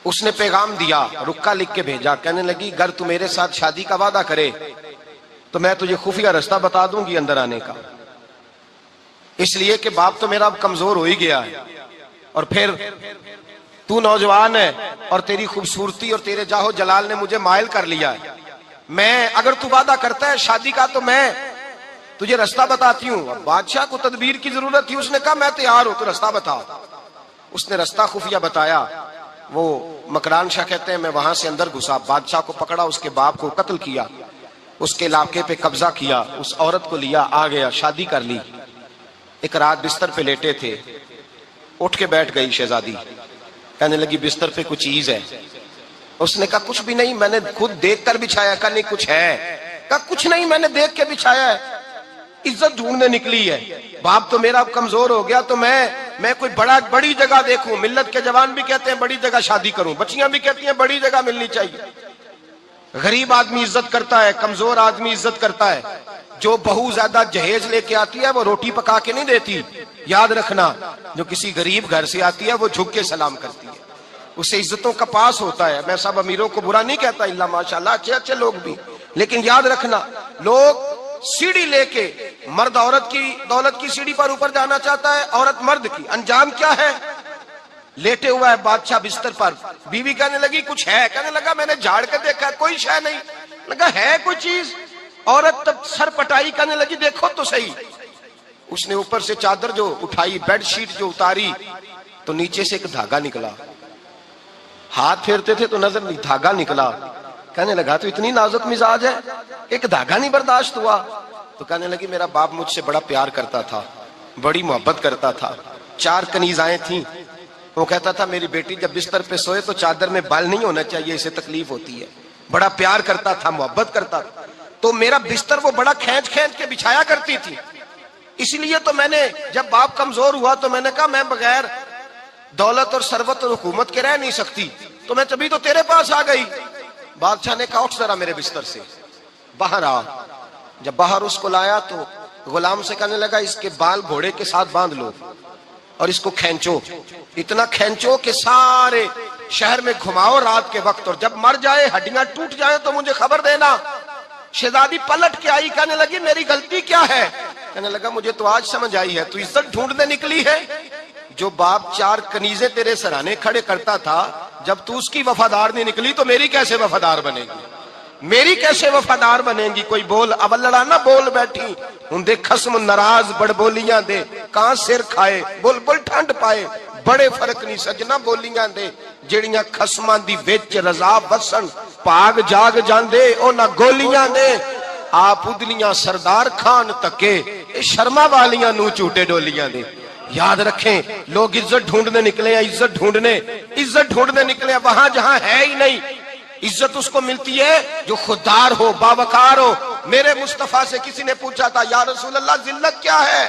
اس نے پیغام دیا، رکا لکھ کے بھیجا، کہنے لگی اگر تو میرے ساتھ شادی کا وعدہ کرے تو میں تجھے خفیہ رستہ بتا دوں گی اندر آنے کا، اس لیے کہ باپ تو میرا اب کمزور ہو ہی گیا ہے، اور پھر تو نوجوان ہے اور تیری خوبصورتی اور تیرے جاہو جلال نے مجھے مائل کر لیا ہے. میں اگر تو وعدہ کرتا ہے شادی کا تو میں تجھے رستہ بتاتی ہوں. اب بادشاہ کو تدبیر کی ضرورت تھی، اس نے کہا میں تیار ہوں، تو رستہ بتا. اس نے رستہ خفیہ بتایا. وہ مکران شاہ کہتے ہیں میں وہاں سے اندر گھسا، بادشاہ کو پکڑا، اس کے باپ کو قتل کیا، اس کے علاقے پہ قبضہ کیا، اس عورت کو لیا، آ گیا، شادی کر لی. ایک رات بستر پہ لیٹے تھے، اٹھ کے بیٹھ گئی شہزادی، کہنے لگی بستر پہ کچھ چیز ہے. اس نے کہا کچھ بھی نہیں، میں نے خود دیکھ کر بچھایا. کہا نہیں کچھ ہے. کہا کچھ نہیں، میں نے دیکھ کے بچھایا ہے. عزت ڈھونڈنے نکلی ہے، باپ تو میرا اب کمزور ہو گیا تو میں میں کوئی بڑی جگہ دیکھوں، ملت کے جوان بھی کہتے ہیں بڑی جگہ شادی کروں، بچیاں بھی کہتی ہیں بڑی جگہ ملنی چاہیے. غریب آدمی عزت کرتا ہے، کمزور آدمی عزت کرتا ہے. جو بہو زیادہ جہیز لے کے آتی ہے وہ روٹی پکا کے نہیں دیتی، یاد رکھنا. جو کسی غریب گھر سے آتی ہے وہ جھک کے سلام کرتی ہے، اس سے عزتوں کا پاس ہوتا ہے. میں سب امیروں کو برا نہیں کہتا، اللہ ماشاءاللہ اچھے اچھے لوگ بھی، لیکن یاد رکھنا لوگ سیڑھی لے کے، مرد عورت کی دولت کی سیڑھی پر اوپر جانا چاہتا ہے، عورت مرد کی. انجام کیا ہے؟ لیٹے ہوا ہے بادشاہ بستر پر، بیوی کہنے لگی کچھ ہے، کہنے لگا میں نے جھاڑ کے دیکھا کوئی شے نہیں. لگا ہے کوئی چیز؟ عورت تب سر پٹائی، کہنے لگی دیکھو تو صحیح. اس نے اوپر سے چادر جو اٹھائی، بیڈ شیٹ جو اتاری، تو نیچے سے ایک دھاگا نکلا. ہاتھ پھیرتے تھے تو نظر نہیں، دھاگا نکلا. کہنے لگا تو اتنی نازک مزاج ہے، ایک دھاگا نہیں برداشت ہوا. تو کہنے لگی میرا باپ مجھ سے بڑا پیار کرتا تھا، بڑی محبت کرتا تھا. 4 کنیزائیں تھیں. وہ کہتا تھا میری بیٹی جب بستر پہ سوئے تو چادر میں بال نہیں ہونا چاہیے، اسے تکلیف ہوتی ہے. بڑا پیار کرتا تھا، محبت کرتا تھا. تو میرا بستر وہ بڑا کھینچ کھینچ کے بچھایا کرتی تھی. اس لیے تو میں نے جب باپ کمزور ہوا تو میں نے کہا میں بغیر دولت اور ثروت اور حکومت کے رہ نہیں سکتی، تو میں تبھی تو تیرے پاس آ گئی. بادشاہ نے کہا اٹھ ذرا میرے بستر سے، باہر آ. جب باہر اس کو لایا تو غلام سے کہنے لگا اس کے بال گھوڑے کے ساتھ باندھ لو اور اس کو کھینچو، اتنا کھینچو کہ سارے شہر میں گھماؤ رات کے وقت، اور جب مر جائے ہڈیاں ٹوٹ جائیں تو مجھے خبر دینا. شہزادی پلٹ کے آئی، کہنے لگی میری غلطی کیا ہے؟ کہنے لگا مجھے تو آج سمجھ آئی ہے، تو عزت ڈھونڈنے نکلی ہے. جو باپ 4 کنیزیں تیرے سرانے کھڑے کرتا تھا، جب تو اس کی وفادار نہیں نکلی تو میری کیسے وفادار بنے گی؟ میری کیسے وفادار بنے گی؟ کوئی بول اب لڑانا بول بیٹھی ہوں دے خسم ناراض بڑ بولیاں دے، کہاں سر کھائے بول بول ٹھنڈ پائے. بڑے فرق نہیں سجنا بولیاں دے جڑیاں خسماں دی وچ رضا بسن، پاگ جاگ جاندے او نہ گولیاں دے. آپ ادلیاں سردار خان تکے اے شرما والیاں نو چوٹے ڈولیاں دے. یاد رکھیں لوگ عزت ڈھونڈنے نکلے ہیں، عزت ڈھونڈنے نکلے ہیں وہاں جہاں ہے ہی نہیں. عزت اس کو ملتی ہے جو خوددار ہو، باوقار ہو. میرے مصطفیٰ سے کسی نے پوچھا تھا یا رسول اللہ ذلت کیا ہے؟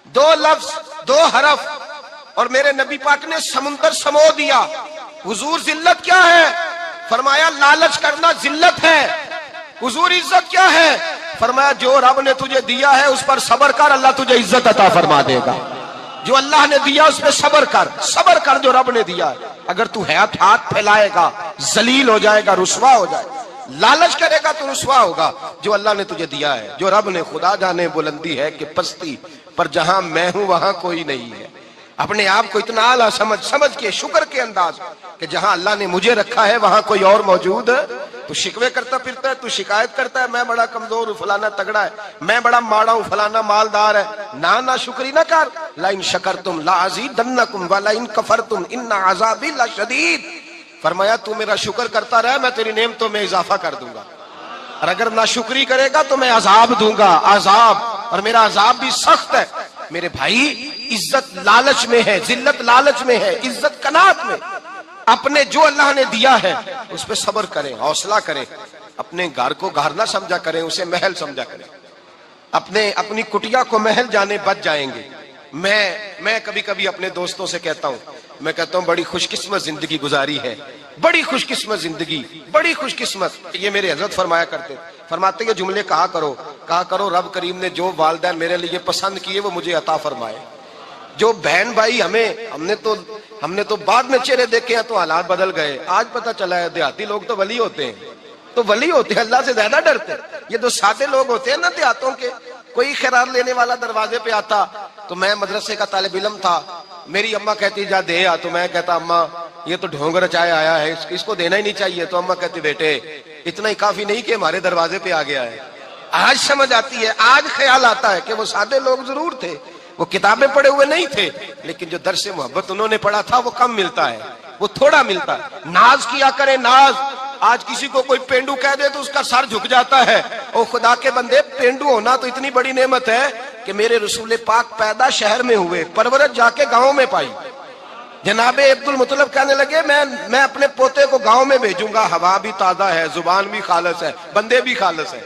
2 لفظ 2 حرف اور میرے نبی پاک نے سمندر سمو دیا. حضور ذلت کیا ہے؟ فرمایا لالچ کرنا ذلت ہے. حضور عزت کیا ہے؟ فرمایا جو رب نے تجھے دیا ہے اس پر صبر کر، اللہ تجھے عزت عطا فرما دے گا. جو اللہ نے دیا اس پہ صبر کر جو رب نے دیا ہے. اگر تو ہاتھ پھیلائے گا ذلیل ہو جائے گا، رسوا ہو جائے گا. لالچ کرے گا تو رسوا ہوگا. جو اللہ نے تجھے دیا ہے، جو رب نے، خدا جانے بلندی ہے کہ پستی پر جہاں میں ہوں وہاں کوئی نہیں ہے. اپنے آپ کو اتنا اعلیٰ سمجھ کے شکر کے انداز کہ جہاں اللہ نے مجھے رکھا ہے وہاں کوئی اور موجود. تو شکوے کرتا پھرتا ہے، تو شکایت کرتا ہے میں بڑا کمزور ہوں، فلانا تگڑا ہے، میں بڑا ماڑا ہوں، فلانا مالدار ہے. نا شکری نہ کر. لئن شکرتم لازیدنکم ولئن کفرتم ان عذابی لشدید. فرمایا تو میرا شکر کرتا رہے، میں تیری نعمتوں میں اضافہ کر دوں گا، اور اگر ناشکری کرے گا تو میں عذاب دوں گا، عذاب، اور میرا عذاب بھی سخت ہے. میرے بھائی عزت لالچ میں ہے، ذلت لالچ میں ہے، عزت قناعت میں. اپنے جو اللہ نے دیا ہے اس پہ صبر کریں، حوصلہ کریں. اپنے گھر کو گھر نہ سمجھا کریں، اسے محل سمجھا کریں. اپنی کٹیا کو محل جانے بچ جائیں گے. میں کبھی کبھی اپنے دوستوں سے کہتا ہوں بڑی خوش قسمت زندگی گزاری ہے، بڑی خوش قسمت زندگی، بڑی خوش قسمت. یہ میرے حضرت فرمایا کرتے، فرماتے یہ جملے کہا کرو رب کریم نے جو والدین میرے لیے پسند کیے وہ مجھے عطا فرمائے. جو بہن بھائی ہم نے تو بعد میں چہرے دیکھے ہیں تو حالات بدل گئے. آج پتہ چلا ہے دیہاتی لوگ تو ولی ہوتے ہیں، اللہ سے زیادہ ڈرتے ہیں. یہ جو سادے لوگ ہوتے ہیں نا دیہاتوں کے، کوئی خیرات لینے والا دروازے پہ آتا تو میں مدرسے کا طالب علم تھا، میری اماں کہتی جا دے آ، تو میں کہتا اماں یہ تو ڈھونگ رچائے آیا ہے، اس کو دینا ہی نہیں چاہیے. تو اماں کہتی بیٹے اتنا ہی کافی نہیں کہ ہمارے دروازے پہ آ گیا ہے. آج سمجھ آتی ہے، آج خیال آتا ہے کہ وہ سادے لوگ ضرور تھے، وہ کتابیں پڑھے ہوئے نہیں تھے، لیکن جو درس محبت انہوں نے پڑھا تھا وہ کم ملتا ہے، وہ تھوڑا ملتا ہے. ناز کیا کریں، ناز. آج کسی کو کوئی پینڈو کہہ دے تو اس کا سر جھک جاتا ہے. او خدا کے بندے، پینڈو ہونا تو اتنی بڑی نعمت ہے کہ میرے رسول پاک پیدا شہر میں ہوئے، پرورش جا کے گاؤں میں پائی. جناب عبد المطلب کہنے لگے میں اپنے پوتے کو گاؤں میں بھیجوں گا، ہوا بھی تازہ ہے، زبان بھی خالص ہے، بندے بھی خالص ہے.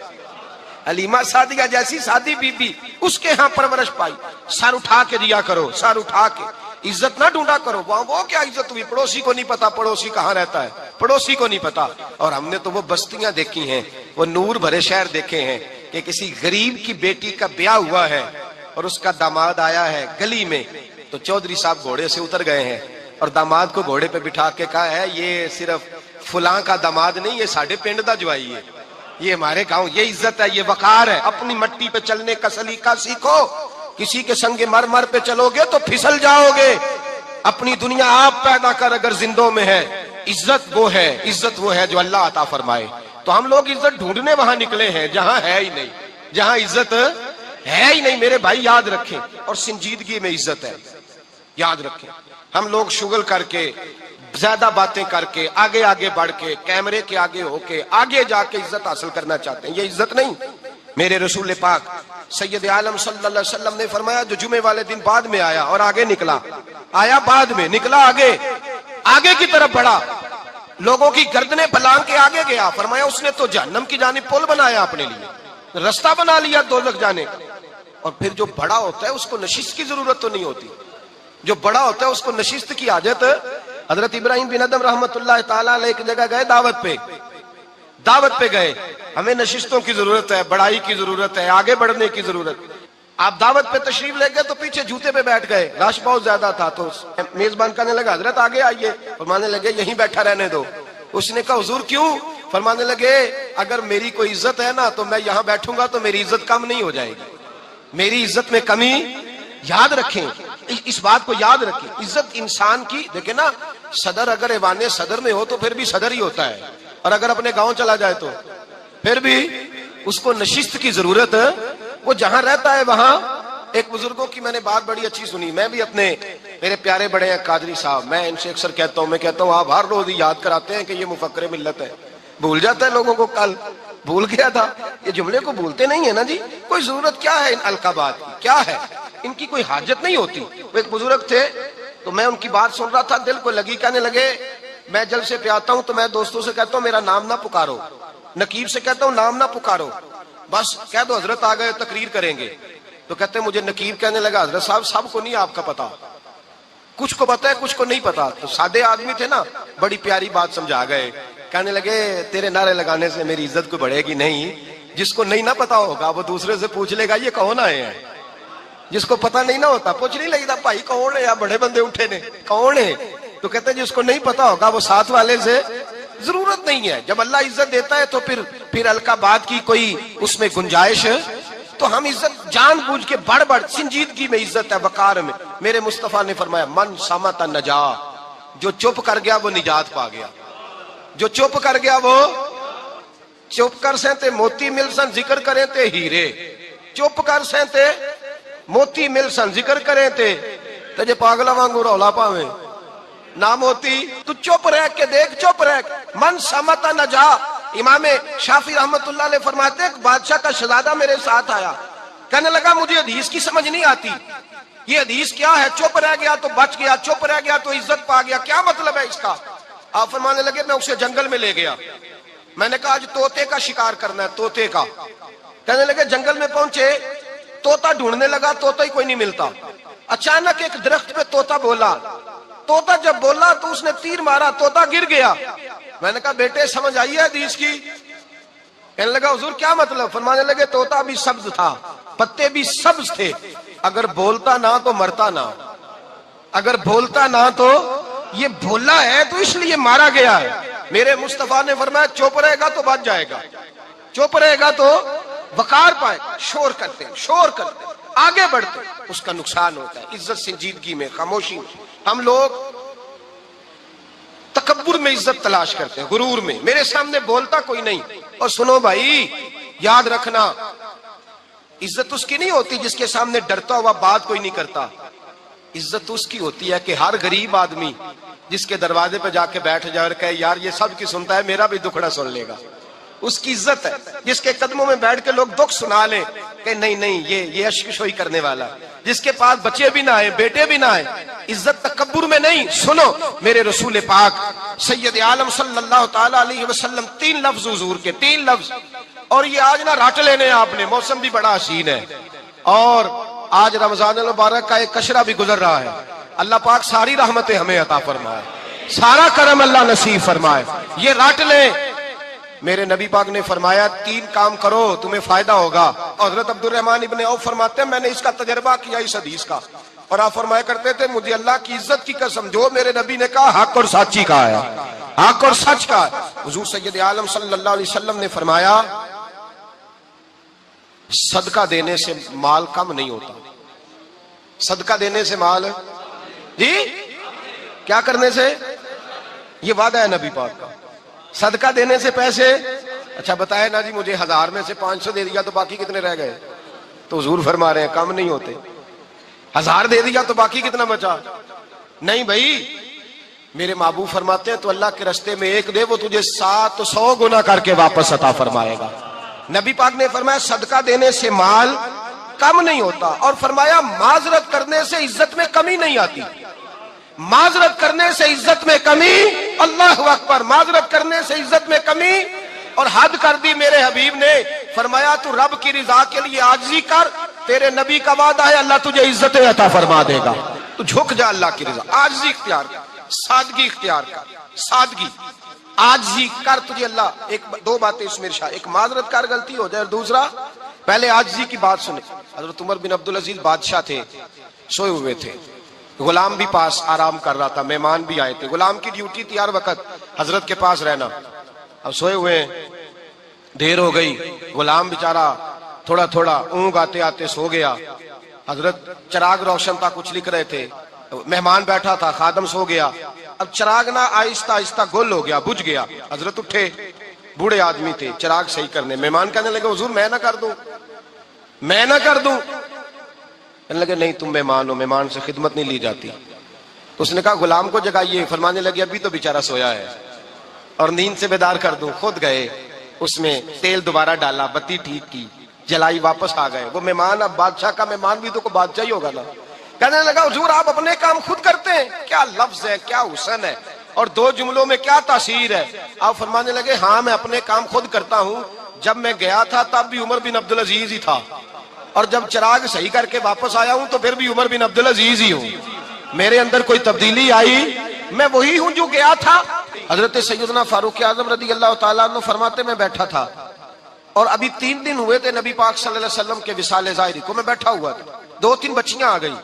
علیمہ سعدیہ جیسی سادی بی بی اس کے ہاں پرورش پائی. سر اٹھا کے دیا کرو, سر اٹھا کے, عزت نہ ڈھونڈا کرو. وہ کیا عزت ہوئی, پڑوسی کو نہیں پتا پڑوسی کہاں رہتا ہے, پڑوسی کو نہیں پتا. اور ہم نے تو وہ بستیاں دیکھی ہیں, وہ نور بھرے شہر دیکھے ہیں کہ کسی غریب کی بیٹی کا بیاہ ہوا ہے اور اس کا داماد آیا ہے گلی میں, تو چودھری صاحب گھوڑے سے اتر گئے ہیں اور داماد کو گھوڑے پہ بٹھا کے کہا ہے یہ صرف فلاں کا داماد نہیں, یہ ساڑھے پنڈ دا جوائی ہے, یہ ہمارے گاؤں, یہ عزت ہے, یہ وقار ہے. اپنی مٹی پہ چلنے کا سلیقہ سیکھو. کسی کے سنگ مر پہ چلو گے تو پھسل جاؤ گے. اپنی دنیا آپ پیدا کر اگر زندوں میں ہے. عزت وہ ہے جو اللہ عطا فرمائے. تو ہم لوگ عزت ڈھونڈنے وہاں نکلے ہیں جہاں ہے ہی نہیں, جہاں عزت ہے ہی نہیں. میرے بھائی یاد رکھیں, اور سنجیدگی میں عزت ہے, یاد رکھیں. ہم لوگ شغل کر کے, زیادہ باتیں کر کے, آگے آگے بڑھ کے, کیمرے کے آگے ہو کے, آگے جا کے عزت حاصل کرنا چاہتے ہیں. یہ عزت نہیں. میرے رسول پاک سید عالم صلی اللہ علیہ وسلم نے فرمایا جو جمعے والے دن بعد میں آیا اور آگے نکلا, آیا بعد میں, نکلا آگے کی طرف بڑھا, لوگوں کی گردنیں بلانگ کے آگے گیا. فرمایا اس نے تو جہنم کی جانب پل بنایا اپنے لیے, رستہ بنا لیا دوزخ جانے کا. اور پھر جو بڑا ہوتا ہے اس کو نشست کی ضرورت تو نہیں ہوتی. جو بڑا ہوتا ہے اس کو نشست کی حاجت. حضرت ابراہیم بن ادم رحمت اللہ تعالیٰ علیہ ایک جگہ گئے, دعوت پہ گئے. ہمیں نشستوں کی ضرورت ہے, بڑائی کی ضرورت ہے, آگے بڑھنے کی ضرورت. آپ دعوت پہ تشریف لے گئے تو پیچھے جوتے پہ بیٹھ گئے, رش بہت زیادہ تھا. تو میزبان کہنے لگا حضرت آگے آئیے. فرمانے لگے یہیں بیٹھا رہنے دو. اس نے کہا حضور کیوں؟ فرمانے لگے اگر میری کوئی عزت ہے نا تو میں یہاں بیٹھوں گا تو میری عزت کم نہیں ہو جائے گی, میری عزت میں کمی. یاد رکھیں, اس بات کو یاد رکھیں. عزت انسان کی, دیکھیں نا, صدر اگر ایوان صدر میں ہو تو پھر بھی صدر ہی ہوتا ہے, اور اگر اپنے گاؤں چلا جائے تو پھر بھی اس کو نشست کی ضرورت ہے. وہ جہاں رہتا ہے وہاں. ایک بزرگوں کی میں نے بات بڑی اچھی سنی. میں بھی میرے پیارے بڑے ہیں قادری صاحب, میں ان سے اکثر کہتا ہوں آپ ہر روز یاد کراتے ہیں کہ یہ مفکر ملت ہے. بھول جاتا ہے لوگوں کو, کل بھول گیا تھا. یہ جملے کو بھولتے نہیں ہے نا جی. کوئی ضرورت کیا ہے ان القابات کی, کیا ہے ان کی, کوئی حاجت نہیں ہوتی. وہ ایک بزرگ تھے تو میں ان کی بات سن رہا تھا, دل کو لگی. کہنے لگے میں جلسے پہ آتا ہوں تو میں دوستوں سے کہتا ہوں میرا نام نہ پکارو, نقیب سے کہتا ہوں نام نہ پکارو, بس کہہ دو حضرت آ گئے تقریر کریں گے. تو کہتے ہیں مجھے نقیب کہنے لگا حضرت صاحب سب کو نہیں آپ کا پتا, کچھ کو پتا ہے کچھ کو نہیں پتا. تو سادے آدمی تھے نا, بڑی پیاری بات سمجھا گئے. کہنے لگے تیرے نعرے لگانے سے میری عزت کو بڑھے گی نہیں. جس کو نہیں نہ پتا ہوگا وہ دوسرے سے پوچھ لے گا یہ کون آئے ہیں. جس کو پتا نہیں نہ ہوتا پوچھ نہیں لگتا بھائی کون ہے, یا بڑے بندے اٹھے نے کون ہے. تو کہتے ہیں جس کو نہیں پتا ہوگا وہ ساتھ والے سے ضرورت نہیں ہے. جب اللہ عزت دیتا ہے تو پھر القابات کی کوئی اس میں گنجائش. تو ہم عزت جان بوجھ کے بڑھ سنجیدگی میں عزت ہے, وقار میں. میرے مصطفیٰ نے فرمایا من صمت نجا, جو چپ کر گیا وہ نجات پا گیا. جو چپ کر گیا وہ چپ کر سہتے موتی مل سن ذکر کریں تے ہیرے, چپ کر سہتے موتی مل سن ذکر کریں تے جے پاگلا وانگو رولا پاویں نہ موتی. تو چپ رہ کے دیکھ, چپ رہ کے. من صمت نجا. امام شافعی رحمت اللہ علیہ فرماتے ایک بادشاہ کا شہزادہ میرے ساتھ آیا, کہنے لگا مجھے حدیث کی سمجھ نہیں آتی, یہ حدیث کیا ہے, چپ رہ گیا تو بچ گیا, چپ رہ گیا تو عزت پا گیا, کیا مطلب ہے اس کا؟ آپ فرمانے لگے میں اسے جنگل میں لے گیا, میں نے کہا آج طوطے کا شکار کرنا ہے, طوطے کا. کہنے لگے جنگل میں پہنچے, طوطا ڈھونڈنے لگا, طوطا ہی کوئی نہیں ملتا. اچانک ایک درخت پہ طوطا بولا, طوطا جب بولا تو اس نے تیر مارا, طوطا گر گیا. میں نے کہا بیٹے سمجھ آئی ہے حدیث کی؟ کہنے لگا حضور کیا مطلب؟ فرمانے لگے طوطا بھی سبز تھا, پتے بھی سبز تھے, اگر بولتا نہ تو مرتا نہ, اگر بولتا نہ تو یہ بولا ہے تو اس لیے مارا گیا ہے. میرے مصطفیٰ نے فرمایا چپ رہے گا تو بچ جائے گا, چپ رہے گا تو وقار پائے. شور کرتے آگے بڑھتے اس کا نقصان ہوتا ہے. عزت سنجیدگی میں, خاموشی میں. ہم لوگ تکبر میں عزت تلاش کرتے ہیں, غرور میں. میرے سامنے بولتا کوئی نہیں. اور سنو بھائی یاد رکھنا, عزت اس کی نہیں ہوتی جس کے سامنے ڈرتا ہوا بات کوئی نہیں کرتا. عزت اس کی ہوتی ہے کہ ہر غریب آدمی جس کے دروازے پہ جا کے بیٹھ جائے اور کہے یار یہ سب کی سنتا ہے, میرا بھی دکھڑا سن لے گا, اس کی عزت ہے. جس کے قدموں میں بیٹھ کے لوگ دکھ سنا لیں کہ نہیں یہ اشکشوئی کرنے والا, جس کے پاس بچے بھی نہ آئے, بیٹے بھی نہ آئے. عزت تکبر میں نہیں. سنو میرے رسول پاک سید عالم صلی اللہ تعالی علیہ وسلم 3 لفظ حضور کے, 3 لفظ اور یہ آج نہ رٹ لینے ہیں آپ نے، موسم بھی بڑا حسین ہے اور آج رمضان المبارک کا ایک کشرہ بھی گزر رہا ہے. اللہ پاک ساری رحمتیں ہمیں عطا فرمائے، سارا کرم اللہ نصیب فرمائے. یہ رٹ لیں. میرے نبی پاک نے فرمایا 3 کام کرو تمہیں فائدہ ہوگا. حضرت عبد الرحمن ابن عوف فرماتے ہیں میں نے اس کا تجربہ کیا اس حدیث کا، اور آپ فرمایا کرتے تھے مجھے اللہ کی عزت کی قسم جو میرے نبی نے کہا حق اور سچی کہا ہے، حق اور سچ کا. حضور سید عالم صلی اللہ علیہ وسلم نے فرمایا صدقہ دینے سے مال کم نہیں ہوتا. صدقہ دینے سے مال، جی کیا کرنے سے؟ یہ وعدہ ہے نبی پاک کا. صدقہ دینے سے پیسے، اچھا بتائے نا جی مجھے 1000 میں سے 500 دے دیا تو باقی کتنے رہ گئے؟ تو حضور فرما رہے ہیں کم نہیں ہوتے. 1000 دے دیا تو باقی کتنا بچا؟ نہیں بھائی، میرے محبوب فرماتے ہیں تو اللہ کے رستے میں 1 دے وہ تجھے 700 گنا کر کے واپس عطا فرمائے گا. نبی پاک نے فرمایا صدقہ دینے سے مال کم نہیں ہوتا، اور فرمایا معذرت کرنے سے عزت میں کمی نہیں آتی. معذرت کرنے سے عزت میں کمی، اللہ اکبر، معذرت کرنے سے عزت میں کمی. اور حد کر دی میرے حبیب نے، فرمایا تو رب کی رضا کے لیے عاجزی کر، تیرے نبی کا وعدہ ہے اللہ تجھے عزت عطا فرما دے گا. تو جھک جا اللہ کی رضا، عاجزی اختیار کر، سادگی اختیار کر، سادگی عاجزی کر، تجھے اللہ 2 باتیں اس میں ارشاد، ایک معذرت کر غلطی ہو جائے، اور دوسرا پہلے عاجزی کی بات سنے. حضرت عمر بن عبدالعزیز بادشاہ تھے، سوئے ہوئے تھے، غلام بھی پاس آرام کر رہا تھا، مہمان بھی آئے تھے. غلام کی ڈیوٹی تھی ہر وقت حضرت کے پاس رہنا. اب سوئے ہوئے دیر ہو گئی، غلام بیچارہ تھوڑا تھوڑا اونگ آتے آتے سو گیا. حضرت چراغ روشن تھا، کچھ لکھ رہے تھے، مہمان بیٹھا تھا، خادم سو گیا. اب چراغ نہ آہستہ آہستہ گل ہو گیا، بجھ گیا. حضرت اٹھے، بوڑھے آدمی تھے، چراغ صحیح کرنے. مہمان کہنے لگے حضور میں نہ کر دوں، میں نہ کر دوں. کہنے لگے نہیں تم مہمان ہو، مہمان سے خدمت نہیں لی جاتی. تو اس نے کہا غلام کو جگائیے. فرمانے لگے ابھی تو بیچارہ سویا ہے اور نیند سے بیدار کر دوں. خود گئے، اس میں تیل دوبارہ ڈالا، بتی ٹھیک کی، جلائی، واپس آ گئے. وہ مہمان اب بادشاہ کا مہمان بھی تو کوئی بادشاہ ہی ہوگا نا. کہنے لگا حضور آپ اپنے کام خود کرتے ہیں؟ کیا لفظ ہے، کیا حسن ہے، اور 2 جملوں میں کیا تاثیر ہے. آپ فرمانے لگے ہاں میں اپنے کام خود کرتا ہوں. جب میں گیا تھا تب بھی عمر بن عبدالعزیز ہی تھا، اور جب چراغ صحیح کر کے واپس آیا ہوں تو پھر بھی عمر بن عبدالعزیز ہی ہوں. میرے اندر کوئی تبدیلی آئی؟ میں وہی ہوں جو گیا تھا. حضرت سیدنا فاروق اعظم رضی اللہ تعالیٰ عنہ فرماتے میں بیٹھا تھا، اور ابھی 3 دن ہوئے تھے نبی پاک صلی اللہ علیہ وسلم کے وصال ظاہری کو. میں بیٹھا ہوا تھا، 2-3 بچیاں آ گئی،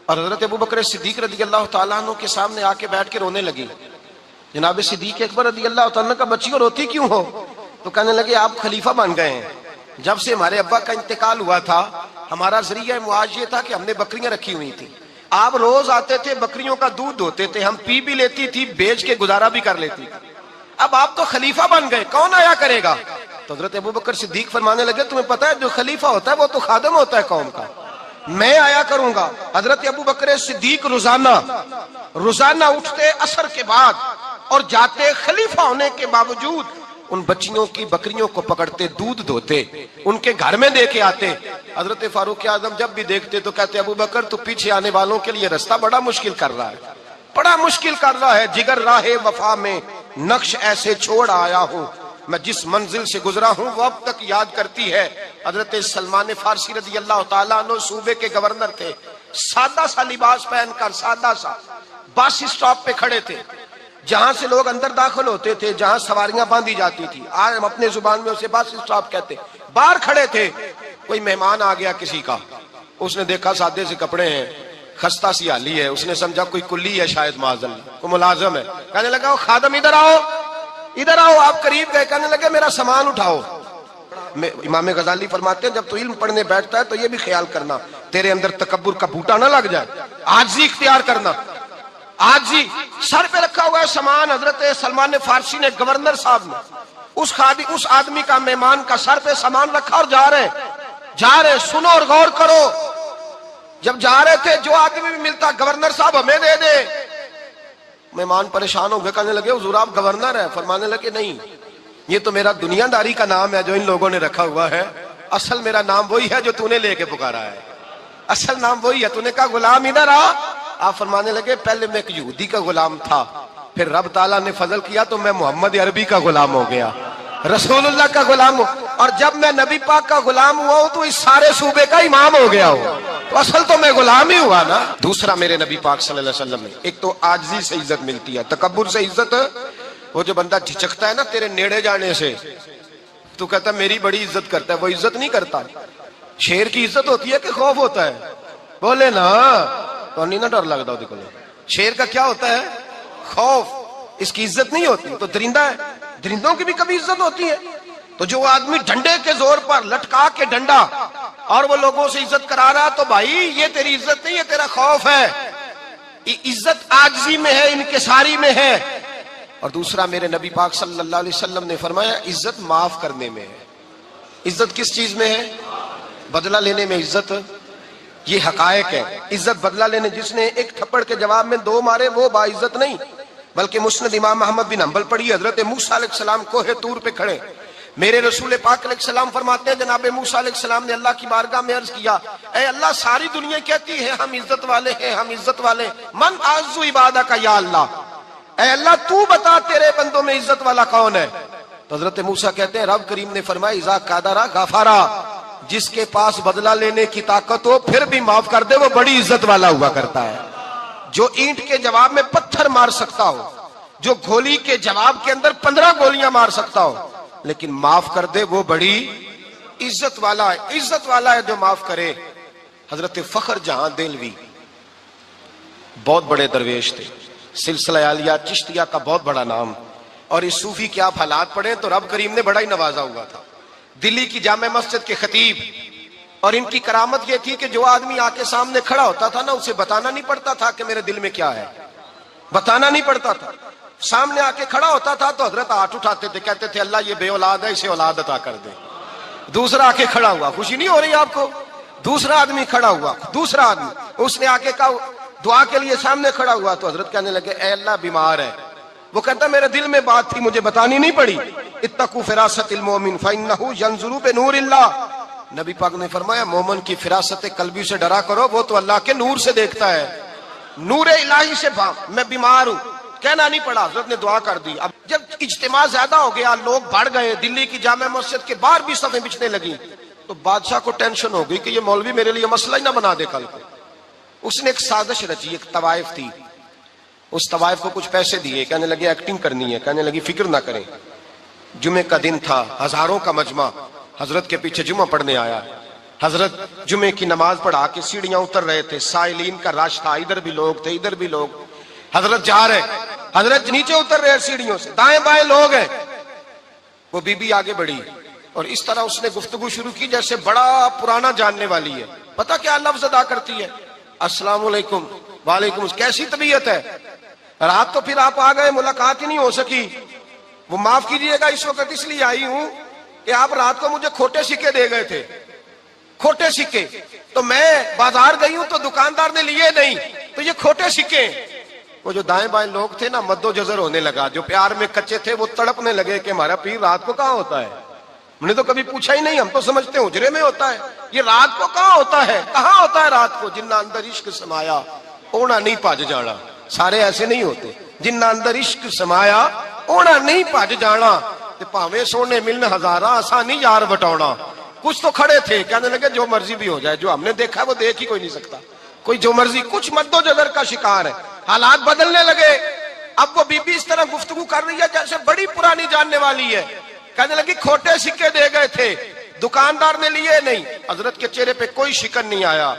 اور حضرت ابوبکر صدیق رضی اللہ تعالیٰ عنہ کے سامنے آ کے بیٹھ کے رونے لگی. جناب صدیق اکبر رضی اللہ تعالیٰ عنہ کا بچیوں روتی کیوں ہو؟ تو کہنے لگے آپ خلیفہ بن گئے ہیں. جب سے ہمارے ابا کا انتقال ہوا تھا ہمارا ذریعہ معاش یہ تھا کہ ہم نے بکریاں رکھی ہوئی تھی. آپ روز آتے تھے، بکریوں کا دودھ دھوتے تھے، ہم پی بھی لیتی تھی، بیچ کے گزارا بھی کر لیتی. اب آپ تو خلیفہ بن گئے، کون آیا کرے گا؟ تو حضرت ابوبکر صدیق فرمانے لگے تمہیں پتہ ہے جو خلیفہ ہوتا ہے وہ تو خادم ہوتا ہے قوم کا، میں آیا کروں گا. حضرت ابوبکر صدیق روزانہ اٹھتے عصر کے بعد اور جاتے، خلیفہ ہونے کے باوجود ان بچیوں کی بکریوں کو پکڑتے، دودھ دھوتے، ان کے گھر میں دے کے آتے. حضرت فاروق اعظم جب بھی دیکھتے تو کہتے ابوبکر تو پیچھے آنے والوں کے لیے رستہ بڑا مشکل کر رہا ہے، بڑا مشکل کر رہا ہے. جگر راہ وفا میں نقش ایسے چھوڑ آیا ہوں، میں جس منزل سے گزرا ہوں وہ اب تک یاد کرتی ہے. حضرت سلمان فارسی رضی اللہ تعالیٰ عنہ صوبے کے گورنر تھے، سادہ سا لباس پہن کر، سادہ سا، بس اسٹاپ پہ کھڑے تھے، جہاں سے لوگ اندر داخل ہوتے تھے، جہاں سواریاں باندھی جاتی تھی، آج ہم اپنے زبان میں اسے بس اسٹاپ کہتے. باہر کھڑے تھے، کوئی مہمان آ گیا کسی کا، اس نے دیکھا سادے سے کپڑے ہیں، خستہ سی حالی ہے، اس نے سمجھا کوئی کلی ہے شاید، معاذ اللہ کوئی ملازم ہے. کہنے لگا خادم ادھر آؤ، ادھر آؤ. آپ قریب گئے، کہنے لگے میرا سامان اٹھاؤ. امام غزالی فرماتے ہیں جب تو علم پڑھنے بیٹھتا ہے تو یہ بھی خیال کرنا تیرے اندر تکبر کا بوٹا نہ لگ جائے، عاجزی اختیار کرنا. عاجزی، سر پہ رکھا ہوا ہے سامان. حضرت سلمان فارسی نے، گورنر صاحب نے، اس آدمی کا، مہمان کا سر پہ سامان رکھا اور جا رہے. سنو اور غور کرو. جب جا رہے تھے جو آدمی بھی ملتا گورنر صاحب ہمیں دے دے. مہمان پریشان ہو گئے، کہنے لگے حضور آپ گورنر ہیں؟ فرمانے لگے نہیں، یہ تو میرا دنیا داری کا نام ہے جو ان لوگوں نے رکھا ہوا ہے، اصل میرا نام وہی ہے جو تو نے لے کے پکارا ہے، اصل نام وہی ہے. تو نے کہا غلام ادھر آ. آپ فرمانے لگے پہلے میں ایک یہودی کا غلام تھا، پھر رب تعالیٰ نے فضل کیا تو میں محمد عربی کا غلام ہو گیا. رسول اللہ کا غلام ہوں، اور جب میں نبی پاک کا غلام ہوا ہوں تو اس سارے صوبے کا امام ہو گیا ہوں، تو اصل تو میں غلام ہی ہوا نا۔ دوسرا میرے نبی پاک صلی اللہ علیہ وسلم نے، ایک تو عاجزی سے عزت ملتی ہے، تکبر سے عزت، وہ جو بندہ جھچکتا ہے نا تیرے نیڑے جانے سے، تو کہتا ہے میری بڑی عزت کرتا ہے، وہ عزت نہیں کرتا۔ شیر کی عزت ہوتی ہے کہ خوف ہوتا ہے؟ بولے نا، تو نہیں نا ڈر لگتا دیکھو۔ شیر کا کیا ہوتا ہے؟ خوف، اس کی عزت نہیں ہوتی۔ تو درندہ ہے، درندوں کی بھی کبھی عزت ہوتی ہے؟ تو جو آدمی ڈنڈے کے زور پر لٹکا کے ڈنڈا اور وہ لوگوں سے عزت کرا رہا، تو بھائی یہ تیری عزت نہیں ہے، تیرا خوف ہے۔ عزت عاجزی میں ہے، انکساری میں ہے۔ اور دوسرا میرے نبی پاک صلی اللہ علیہ وسلم نے فرمایا عزت معاف کرنے میں ہے۔ عزت کس چیز میں ہے؟ بدلہ لینے میں عزت، یہ حقائق ہے۔ عزت بدلہ لینے، جس نے ایک تھپڑ کے جواب میں 2 مارے وہ باعزت نہیں، بلکہ مسند امام احمد بن حنبل پڑھی، حضرت موسیٰ علیہ السلام کوہ طور پہ کھڑے، میرے رسول پاک علیہ السلام فرماتے ہیں جناب موسیٰ علیہ السلام نے اللہ کی بارگاہ میں عرض کیا، اے اللہ ساری دنیا کہتی ہے ہم عزت والے ہیں، ہم عزت والے، من اعز عبادہ کا یا اللہ، اے اللہ تو بتا تیرے بندوں میں عزت والا کون ہے؟ تو حضرت موسیٰ کہتے ہیں رب کریم نے فرمایا اذا قادرا غفارا، جس کے پاس بدلہ لینے کی طاقت ہو پھر بھی معاف کر دے وہ بڑی عزت والا ہوا کرتا ہے۔ جو اینٹ کے جواب میں پتھر مار سکتا ہو، جو گولی کے جواب کے اندر 15 گولیاں مار سکتا ہو، لیکن معاف کر دے وہ بڑی عزت والا ہے۔ عزت والا ہے جو معاف کرے۔ حضرت فخر جہاں دہلوی بہت بڑے درویش تھے، سلسلہ عالیہ چشتیہ کا بہت بڑا نام، اور اس صوفی کے آپ حالات پڑھیں تو رب کریم نے بڑا ہی نوازا ہوا تھا۔ دلی کی جامع مسجد کے خطیب، اور ان کی کرامت یہ تھی کہ جو آدمی آ کے سامنے کھڑا ہوتا تھا نا اسے بتانا نہیں پڑتا تھا کہ میرے دل میں کیا ہے، بتانا نہیں پڑتا تھا۔ سامنے آ کے کھڑا ہوتا تھا تو حضرت ہاتھ اٹھاتے تھے، کہتے تھے اللہ یہ بے اولاد ہے اسے اولاد عطا کر دے۔ دوسرا آ کے کھڑا ہوا، خوشی نہیں ہو رہی آپ کو؟ دوسرا آدمی کھڑا ہوا، دوسرا آدمی، اس نے آ کے کہا دعا کے لیے سامنے کھڑا ہوا تو حضرت کہنے لگے اے اللہ بیمار ہے، وہ کہتا میرے دل میں بات تھی مجھے بتانی نہیں پڑی، اتقوا فراست المومن فإنه ينظر بنور اللہ، نبی پاک نے فرمایا مومن کی فراست قلبی سے ڈرا کرو، وہ تو اللہ کے نور سے دیکھتا ہے، نور الہی سے میں بیمار ہوں، کہنا نہیں پڑا، حضرت نے دعا کر دی۔ اب جب اجتماع زیادہ ہو گیا، لوگ بڑھ گئے، دلی کی جامع مسجد کے باہر بھی صفیں بچھنے لگی، تو بادشاہ کو ٹینشن ہو گئی کہ یہ مولوی میرے لیے مسئلہ ہی نہ بنا دے کل کو۔ اس نے ایک سازش رچی، ایک طوائف تھی، اس طوائف کو کچھ پیسے دیے، کہنے لگے ایکٹنگ کرنی ہے، کہنے لگی فکر نہ کریں۔ جمعے کا دن تھا، ہزاروں کا مجمع حضرت کے پیچھے جمعہ پڑھنے آیا، حضرت جمعے کی نماز پڑھا کے سیڑھیاں اتر رہے تھے، سائلین کا رش تھا، ادھر بھی لوگ تھے ادھر بھی لوگ، حضرت جا رہے، حضرت نیچے اتر رہے سیڑھیوں سے، دائیں بائیں لوگ ہیں، وہ بی بی آگے بڑھی اور اس طرح اس نے گفتگو شروع کی جیسے بڑا پرانا جاننے والی ہے۔ پتہ کیا لفظ ادا کرتی ہے؟ السلام علیکم، وعلیکم، کیسی طبیعت ہے؟ رات تو پھر آپ آ گئے، ملاقات ہی نہیں ہو سکی، وہ معاف کیجئے گا اس وقت اس لیے آئی ہوں کہ آپ رات کو مجھے کھوٹے سکے دے گئے تھے، کھوٹے سکے، تو میں بازار گئی ہوں تو دکاندار نے لیے نہیں، تو یہ کھوٹے سکے۔ وہ جو دائیں بائیں لوگ تھے نا مد و جزر ہونے لگا، جو پیار میں کچے تھے وہ تڑپنے لگے کہ ہمارا پیر رات کو کہاں ہوتا ہے، ہم نے تو کبھی پوچھا ہی نہیں، ہم تو سمجھتے ہیں حجرے میں ہوتا ہے، یہ رات کو کہاں ہوتا ہے، کہاں ہوتا ہے رات کو؟ جنہ اندر عشق سمایا اونا نہیں پج جانا، سارے ایسے نہیں ہوتے، جنہ اندر عشق سمایا اونا نہیں پج جانا، تے پاویں سونے ملن ہزارہ آسانی یار بٹاؤنا۔ کچھ تو کھڑے تھے کہنے لگے جو مرضی بھی ہو جائے، جو ہم نے دیکھا وہ دیکھ ہی کوئی نہیں سکتا، کوئی جو مرضی، کچھ مد و جزر کا شکار ہے۔ حالات بدلنے لگے، اب وہ بی بی اس طرح گفتگو کر رہی ہے جیسے بڑی پرانی جاننے والی ہے، کہنے لگی کھوٹے سکے دے گئے تھے، دکاندار نے لیے نہیں۔ حضرت کے چہرے پہ کوئی شکن نہیں آیا،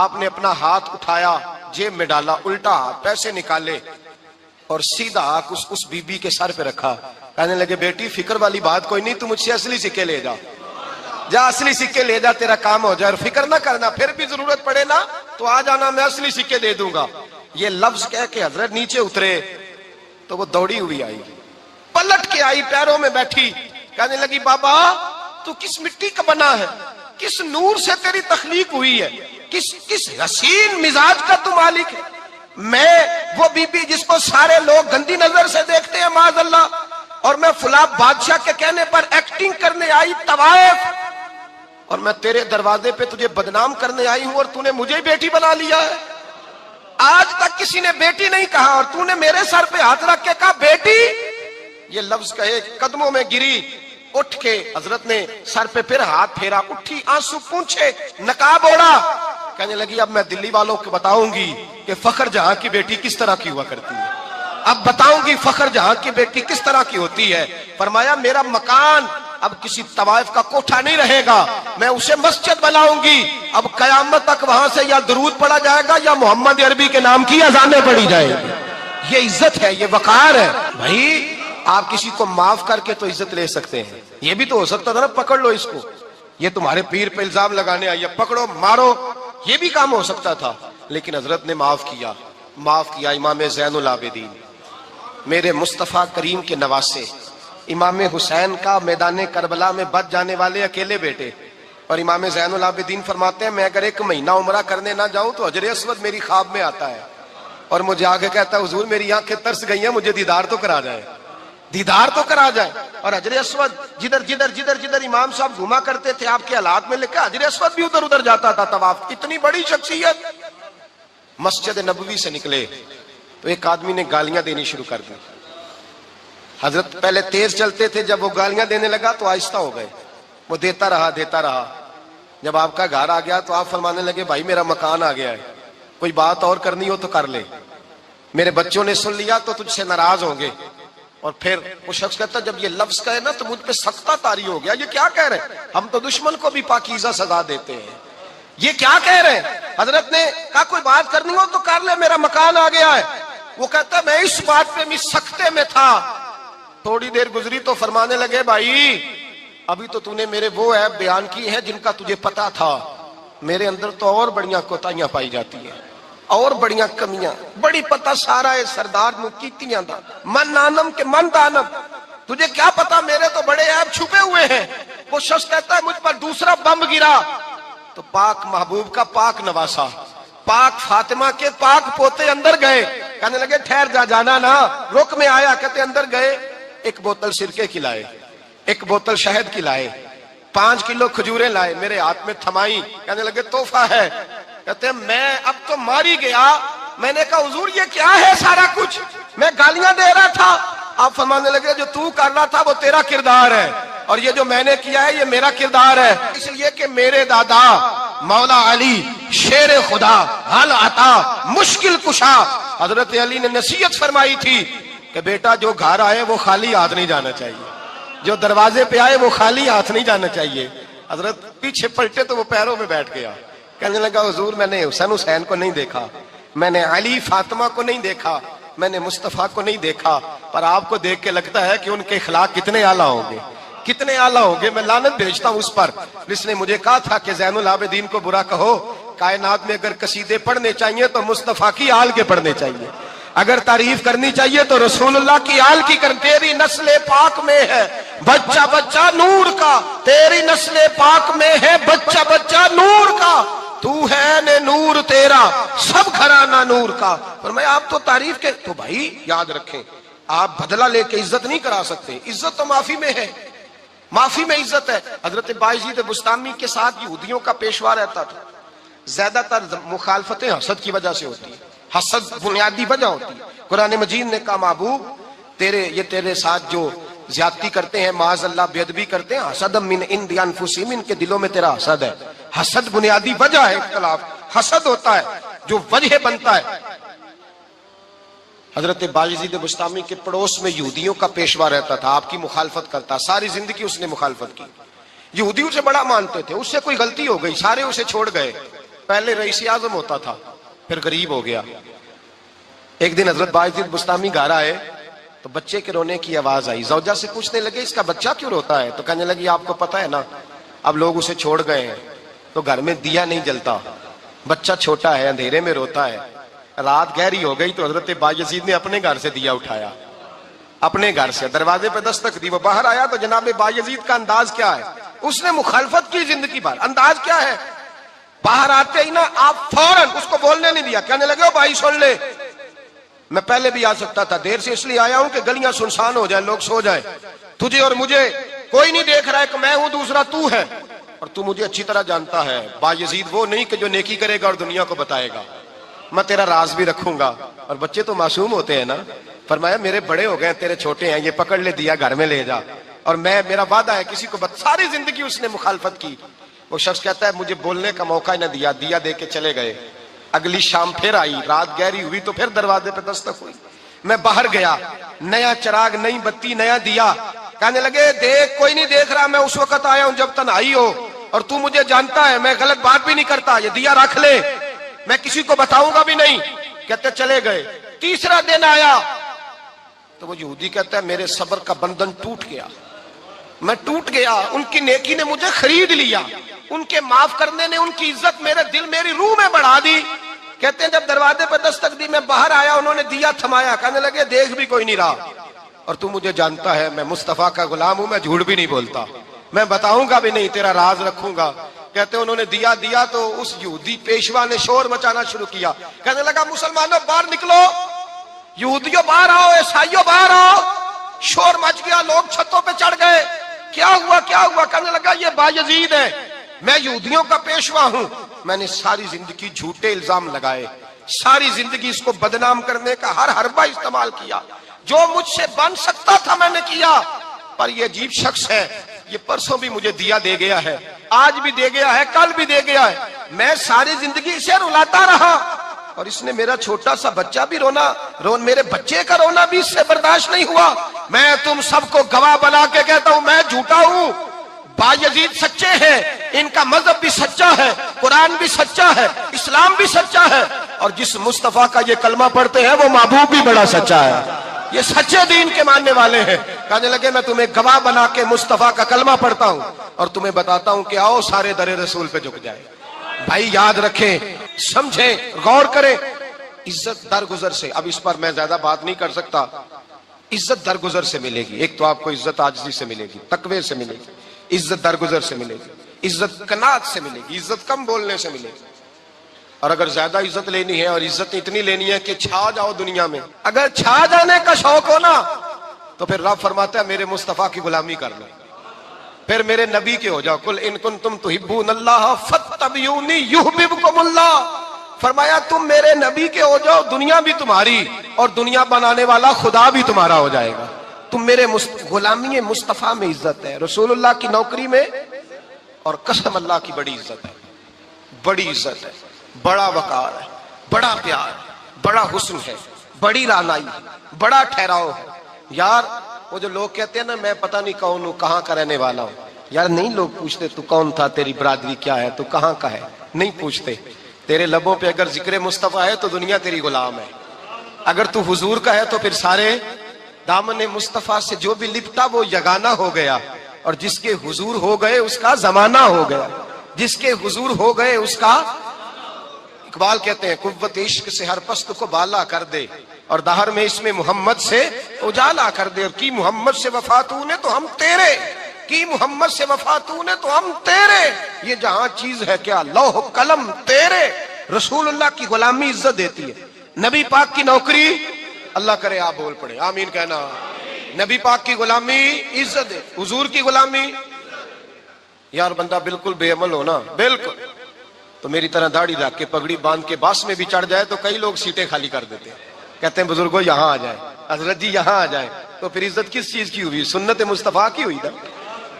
آپ نے اپنا ہاتھ اٹھایا، جیب میں ڈالا، الٹا ہاتھ، پیسے نکالے اور سیدھا آنکھ اس بی بی کے سر پہ رکھا، کہنے لگے بیٹی فکر والی بات کوئی نہیں، تم مجھ سے اصلی سکے لے جا، جا اصلی سکے لے جا، تیرا کام ہو جائے، اور فکر نہ کرنا، پھر بھی ضرورت پڑے نا تو آ جانا، میں اصلی سکے دے دوں گا۔ یہ لفظ کہہ کے حضرت نیچے اترے تو وہ دوڑی ہوئی آئی، پلٹ کے آئی، پیروں میں بیٹھی، کہنے لگی بابا تو کس مٹی کا بنا ہے، کس نور سے تیری تخلیق ہوئی ہے، کس حسین مزاج کا تو مالک ہے؟ میں وہ بی بی جس کو سارے لوگ گندی نظر سے دیکھتے ہیں معاذ اللہ، اور میں فلاں بادشاہ کے کہنے پر ایکٹنگ کرنے آئی طوائف، اور میں تیرے دروازے پہ تجھے بدنام کرنے آئی ہوں اور تو نے مجھے بیٹی بنا لیا ہے۔ آج تک کسی نے بیٹی نہیں کہا اور تو نے میرے سر پہ ہاتھ رکھ کے کہا بیٹی، یہ لفظ کہے قدموں میں گری، اٹھ کے حضرت نے سر پہ پھر ہاتھ پھیرا، اٹھی آنسو پونچھے، نقاب اوڑا، کہنے لگی اب میں دلی والوں کو بتاؤں گی کہ فخر جہاں کی بیٹی کس طرح کی ہوا کرتی ہے، اب بتاؤں گی فخر جہاں کی بیٹی کس طرح کی ہوتی ہے۔ فرمایا میرا مکان اب کسی طوائف کا کوٹھا نہیں رہے گا، میں اسے مسجد بناؤں گی، اب قیامت تک وہاں سے یا درود پڑھا جائے گا یا محمد عربی کے نام کی اذانیں پڑھی جائیں گی۔ یہ عزت ہے، یہ وقار ہے۔ بھائی آپ کسی کو معاف کر کے تو عزت لے سکتے ہیں، یہ بھی تو ہو سکتا تھا نا پکڑ لو اس کو، یہ تمہارے پیر پہ الزام لگانے آئی ہے پکڑو مارو، یہ بھی کام ہو سکتا تھا، لیکن حضرت نے معاف کیا۔ امام زین العابدین میرے مصطفیٰ کریم کے نواسے، امام حسین کا میدان کربلا میں بچ جانے والے اکیلے بیٹے، اور امام زین العابدین فرماتے ہیں میں اگر 1 مہینہ عمرہ کرنے نہ جاؤں تو حجر اسود میری خواب میں آتا ہے اور مجھے آگے کہتا ہے حضور میری آنکھیں ترس گئی ہیں، مجھے دیدار تو کرا جائے، دیدار تو کرا جائے۔ اور حجر اسود جدھر امام صاحب گھوما کرتے تھے آپ کے حالات میں لکھا حجر اسود بھی ادھر جاتا تھا طواف۔ اتنی بڑی شخصیت مسجد نبوی سے نکلے تو ایک آدمی نے گالیاں دینی شروع کر دی۔ حضرت پہلے تیز چلتے تھے، جب وہ گالیاں دینے لگا تو آہستہ ہو گئے، وہ دیتا رہا۔ جب آپ کا گھر آ گیا تو آپ فرمانے لگے بھائی میرا مکان آ گیا ہے، کوئی بات اور کرنی ہو تو کر لے، میرے بچوں نے سن لیا تو تجھ سے ناراض ہوں گے۔ اور پھر وہ شخص کہتا جب یہ لفظ کہے نا تو مجھ پہ سختہ طاری ہو گیا، یہ کیا کہہ رہے ہیں، ہم تو دشمن کو بھی پاکیزہ سزا دیتے ہیں، یہ کیا کہہ رہے ہیں۔ حضرت نے کہا کوئی بات کرنی ہو تو کر لے، میرا مکان آ گیا ہے۔ وہ کہتا میں اس بات پہ بھی سختے میں تھا۔ تھوڑی دیر گزری تو فرمانے لگے بھائی ابھی تو نے میرے وہ عیب بیان کی ہیں جن کا تجھے پتا تھا، میرے اندر تو اور بڑیاں کوتاہیاں پائی جاتی ہیں، اور بڑیاں کمیاں، بڑی پتا سارا ہے سردار نو کیتیاں دا من نانم کے من دانم، تجھے کیا پتا میرے تو بڑے عیب چھپے ہوئے ہیں۔ وہ شخص کہتا ہے مجھ پر دوسرا بم گرا تو پاک محبوب کا پاک نواسا، پاک فاطمہ کے پاک پوتے اندر گئے، کہنے لگے ٹھہر جا، جانا نا، رک میں آیا، کہتے اندر گئے، 1 بوتل سرکے کی لائے، 1 بوتل شہد کی لائے، 5 کلو کھجوریں لائے، میرے ہاتھ میں تھمائی، کہنے لگے تحفہ ہے۔ کہتے ہیں میں اب تو ماری گیا، میں نے کہا حضور یہ کیا ہے سارا کچھ، میں گالیاں دے رہا تھا۔ آپ فرمانے لگے جو تو کر رہا تھا وہ تیرا کردار ہے اور یہ جو میں نے کیا ہے یہ میرا کردار ہے، اس لیے کہ میرے دادا مولا علی شیر خدا حل عطا مشکل کشا، حضرت علی نے نصیحت فرمائی تھی کہ بیٹا جو گھر آئے وہ خالی ہاتھ نہیں جانا چاہیے، جو دروازے پہ آئے وہ خالی ہاتھ نہیں جانا چاہیے۔ حضرت پیچھے پلٹے تو وہ پیروں میں بیٹھ گیا، کہنے لگا حضور میں نے حسین کو نہیں دیکھا، میں نے علی فاطمہ کو نہیں دیکھا، میں نے مصطفیٰ کو نہیں دیکھا، پر آپ کو دیکھ کے لگتا ہے کہ ان کے اخلاق کتنے اعلیٰ ہوں گے، کتنے اعلیٰ ہوں گے۔ میں لعنت بھیجتا ہوں اس پر جس نے مجھے کہا تھا کہ زین العابدین کو برا کہو، کائنات میں اگر قصیدے پڑھنے چاہیے تو مصطفیٰ کی آل کے پڑھنے چاہیے، اگر تعریف کرنی چاہیے تو رسول اللہ کی آل کی کر۔ تیری نسل پاک میں ہے بچہ بچہ نور کا، تیری نسل پاک میں ہے بچہ بچہ نور کا، تو ہے نے نور تیرا سب گھرانہ نور کا۔ فرمایا آپ تو تعریف کے، تو بھائی یاد رکھیں آپ بدلہ لے کے عزت نہیں کرا سکتے، عزت تو معافی میں ہے، معافی میں عزت ہے۔ حضرت بایزید بستامی کے ساتھ یہودیوں کا پیشوا رہتا تھا، زیادہ تر مخالفتیں حسد کی وجہ سے ہوتی ہیں، حسد بنیادی وجہ ہوتی ہے۔ قرآن مجید نے کہا محبوب تیرے ساتھ جو زیادتی کرتے ہیں، معاذ اللہ بے ادبی کرتے ہیں، حسد من عند انفسہم، ان کے دلوں میں تیرا حسد ہے۔ حسد بنیادی وجہ ہے اختلاف، حسد ہوتا ہے جو وجہ بنتا ہے۔ حضرت بایزید بستامی کے پڑوس میں یہودیوں کا پیشوا رہتا تھا، آپ کی مخالفت کرتا، ساری زندگی اس نے مخالفت کی، یہودی اسے بڑا مانتے تھے، اس سے کوئی غلطی ہو گئی سارے اسے چھوڑ گئے، پہلے رئیس اعظم ہوتا تھا پھر غریب ہو گیا۔ ایک دن حضرت بایزید بستامی گھر آئے تو بچے کے رونے کی آواز آئی، زوجہ سے پوچھنے لگے اس کا بچہ کیوں روتا ہے؟ تو کہنے لگی آپ کو پتہ ہے نا اب لوگ اسے چھوڑ گئے ہیں تو گھر میں دیا نہیں جلتا، بچہ چھوٹا ہے اندھیرے میں روتا ہے۔ رات گہری ہو گئی تو حضرت بایزید نے اپنے گھر سے دیا اٹھایا، اپنے گھر سے دروازے پہ دستک دی، وہ باہر آیا تو جناب بایزید کا انداز کیا ہے، اس نے مخالفت کی زندگی بھر، انداز کیا ہے، باہر آتے ہی نا آپ فوراً اس کو بولنے نہیں دیا، کہنے لگے او بھائی سن لے، میں پہلے بھی آ سکتا تھا، دیر سے اس لیے آیا ہوں کہ گلیاں سنسان ہو جائیں، لوگ سو جائیں، تجھے اور مجھے کوئی نہیں دیکھ رہا ہے کہ میں ہوں دوسرا تو ہے، اور تو مجھے اچھی طرح جانتا ہے، بایزید وہ نہیں کہ جو نیکی کرے گا اور دنیا کو بتائے گا، میں تیرا راز بھی رکھوں گا. اور بچے تو معصوم ہوتے ہیں نا. فرمایا میرے بڑے ہو گئے ہیں, تیرے چھوٹے ہیں, یہ پکڑ لے دیا گھر میں لے جا, اور میں میرا وعدہ ہے کسی کو ساری زندگی اس نے مخالفت کی. وہ شخص کہتا ہے مجھے بولنے کا موقع ہی نہ دیا, دیا دے کے چلے گئے. اگلی شام پھر آئی, رات گہری ہوئی تو پھر دروازے پہ دستک ہوئی. میں باہر گیا, نیا چراغ, نئی بتی, نیا دیا. کہنے لگے دیکھ, کوئی نہیں دیکھ رہا, میں اس وقت آیا ہوں جب تنہائی ہو, اور تو مجھے جانتا ہے میں غلط بات بھی نہیں کرتا, یہ دیا رکھ لے, میں کسی کو بتاؤں گا بھی نہیں. کہتے چلے گئے. تیسرا دن آیا تو وہ یہودی کہتا ہے میرے صبر کا بندھن ٹوٹ گیا, میں ٹوٹ گیا. ان کی نیکی نے مجھے خرید لیا, ان کے معاف کرنے نے ان کی عزت میرے دل, میری روح میں بڑھا دی. کہتے ہیں جب دروازے پہ دستک دی, میں باہر آیا, انہوں نے دیا تھمایا. کہنے لگے دیکھ بھی کوئی نہیں رہا, اور تو مجھے جانتا ہے میں مصطفیٰ کا غلام ہوں, میں جھوٹ بھی نہیں بولتا, میں بتاؤں گا بھی نہیں, تیرا راز رکھوں گا. کہتے ہیں انہوں نے دیا تو اس یہودی پیشوا نے شور مچانا شروع کیا. کہنے لگا مسلمانوں باہر نکلو, یہودیوں باہر آؤ, عیسائیوں باہر آؤ. شور مچ گیا, لوگ چھتوں پہ چڑھ گئے. کیا ہوا کیا ہوا؟ کہنے لگا یہ بایزید ہے, میں یہودیوں کا پیشوا ہوں. میں نے ساری زندگی جھوٹے الزام لگائے, ساری زندگی اس کو بدنام کرنے کا ہر حربہ استعمال کیا, جو مجھ سے بن سکتا تھا میں نے کیا. پر یہ عجیب شخص ہے, یہ پرسوں بھی مجھے دیا دے گیا ہے, آج بھی دے گیا ہے, کل بھی دے گیا ہے. میں ساری زندگی اسے رلاتا رہا, اور اس نے میرا چھوٹا سا بچہ بھی میرے بچے کا رونا بھی اس سے برداشت نہیں ہوا. میں تم سب کو گواہ بنا کے کہتا ہوں میں جھوٹا ہوں, بایزید سچے ہیں, ان کا مذہب بھی سچا ہے, قرآن بھی سچا ہے, اسلام بھی سچا ہے, اور جس مصطفیٰ کا یہ کلمہ پڑھتے ہیں وہ محبوب بھی بڑا سچا ہے, یہ سچے دین کے ماننے والے ہیں. کہنے لگے میں تمہیں گواہ بنا کے مصطفیٰ کا کلمہ پڑھتا ہوں اور تمہیں بتاتا ہوں کہ آؤ سارے در رسول پہ جھک جائے. بھائی یاد رکھیں, سمجھیں, غور کریں. عزت درگزر سے, اب اس پر میں زیادہ بات نہیں کر سکتا. عزت درگزر سے ملے گی. ایک تو آپ کو عزت عاجزی سے ملے گی, تقوی سے ملے گی, عزت درگزر سے ملے گی, عزت قناعت سے ملے گی, عزت کم بولنے سے ملے گی. اور اگر زیادہ عزت لینی ہے اور عزت اتنی لینی ہے کہ چھا جاؤ دنیا میں, اگر چھا جانے کا شوق ہو نا, تو پھر رب فرماتا ہے میرے مصطفیٰ کی غلامی کر لو, پھر میرے نبی کے ہو جاؤ. قل ان کنتم تحبون اللہ فاتبعونی یحببکم اللہ. فرمایا تم میرے نبی کے ہو جاؤ, دنیا بھی تمہاری, اور دنیا بنانے والا خدا بھی تمہارا ہو جائے گا. تم میرے غلامی مصطفیٰ میں عزت ہے, رسول اللہ کی نوکری میں, اور قسم اللہ کی بڑی عزت ہے, بڑی عزت ہے, بڑا وقار ہے, بڑا پیار, بڑا حسن ہے, بڑی رعنائی, بڑا ٹھہراؤ ہے. یار وہ جو لوگ کہتے ہیں نا میں پتہ نہیں کون ہوں, کہاں کا رہنے والا ہوں, یار نہیں لوگ پوچھتے تو کون تھا, تیری برادری کیا ہے, تو کہاں کا ہے, نہیں پوچھتے. تیرے لبوں پہ اگر ذکر مصطفیٰ ہے تو دنیا تیری غلام ہے, اگر تو حضور کا ہے تو پھر سارے دامن مصطفیٰ سے جو بھی لپٹا وہ یگانہ ہو گیا, اور جس کے حضور ہو گئے اس کا زمانہ ہو گیا, جس کے حضور ہو گئے اس کا. اقبال کہتے ہیں قوت عشق سے ہر پست کو بالا کر دے, اور دہر میں اس میں محمد سے اجالا کر دے. اور کی محمد سے وفا تو نے تو ہم تیرے, کی محمد سے وفا تو نے تو ہم تیرے, یہ جہاں چیز ہے کیا لوح قلم تیرے. رسول اللہ کی غلامی عزت دیتی ہے, نبی پاک کی نوکری, اللہ کرے آپ بول پڑے آمین کہنا. نبی پاک کی غلامی عزت ہے, حضور کی غلامی. یار بندہ بالکل بے عمل ہونا, بالکل, تو میری طرح داڑھی رکھ کے پگڑی باندھ کے باس میں بھی چڑھ جائے تو کئی لوگ سیٹیں خالی کر دیتے ہیں, کہتے ہیں بزرگوں یہاں آ جائیں, حضرت جی یہاں آ جائیں. تو پھر عزت کس چیز کی ہوئی؟ سنت مصطفیٰ کی ہوئی نا,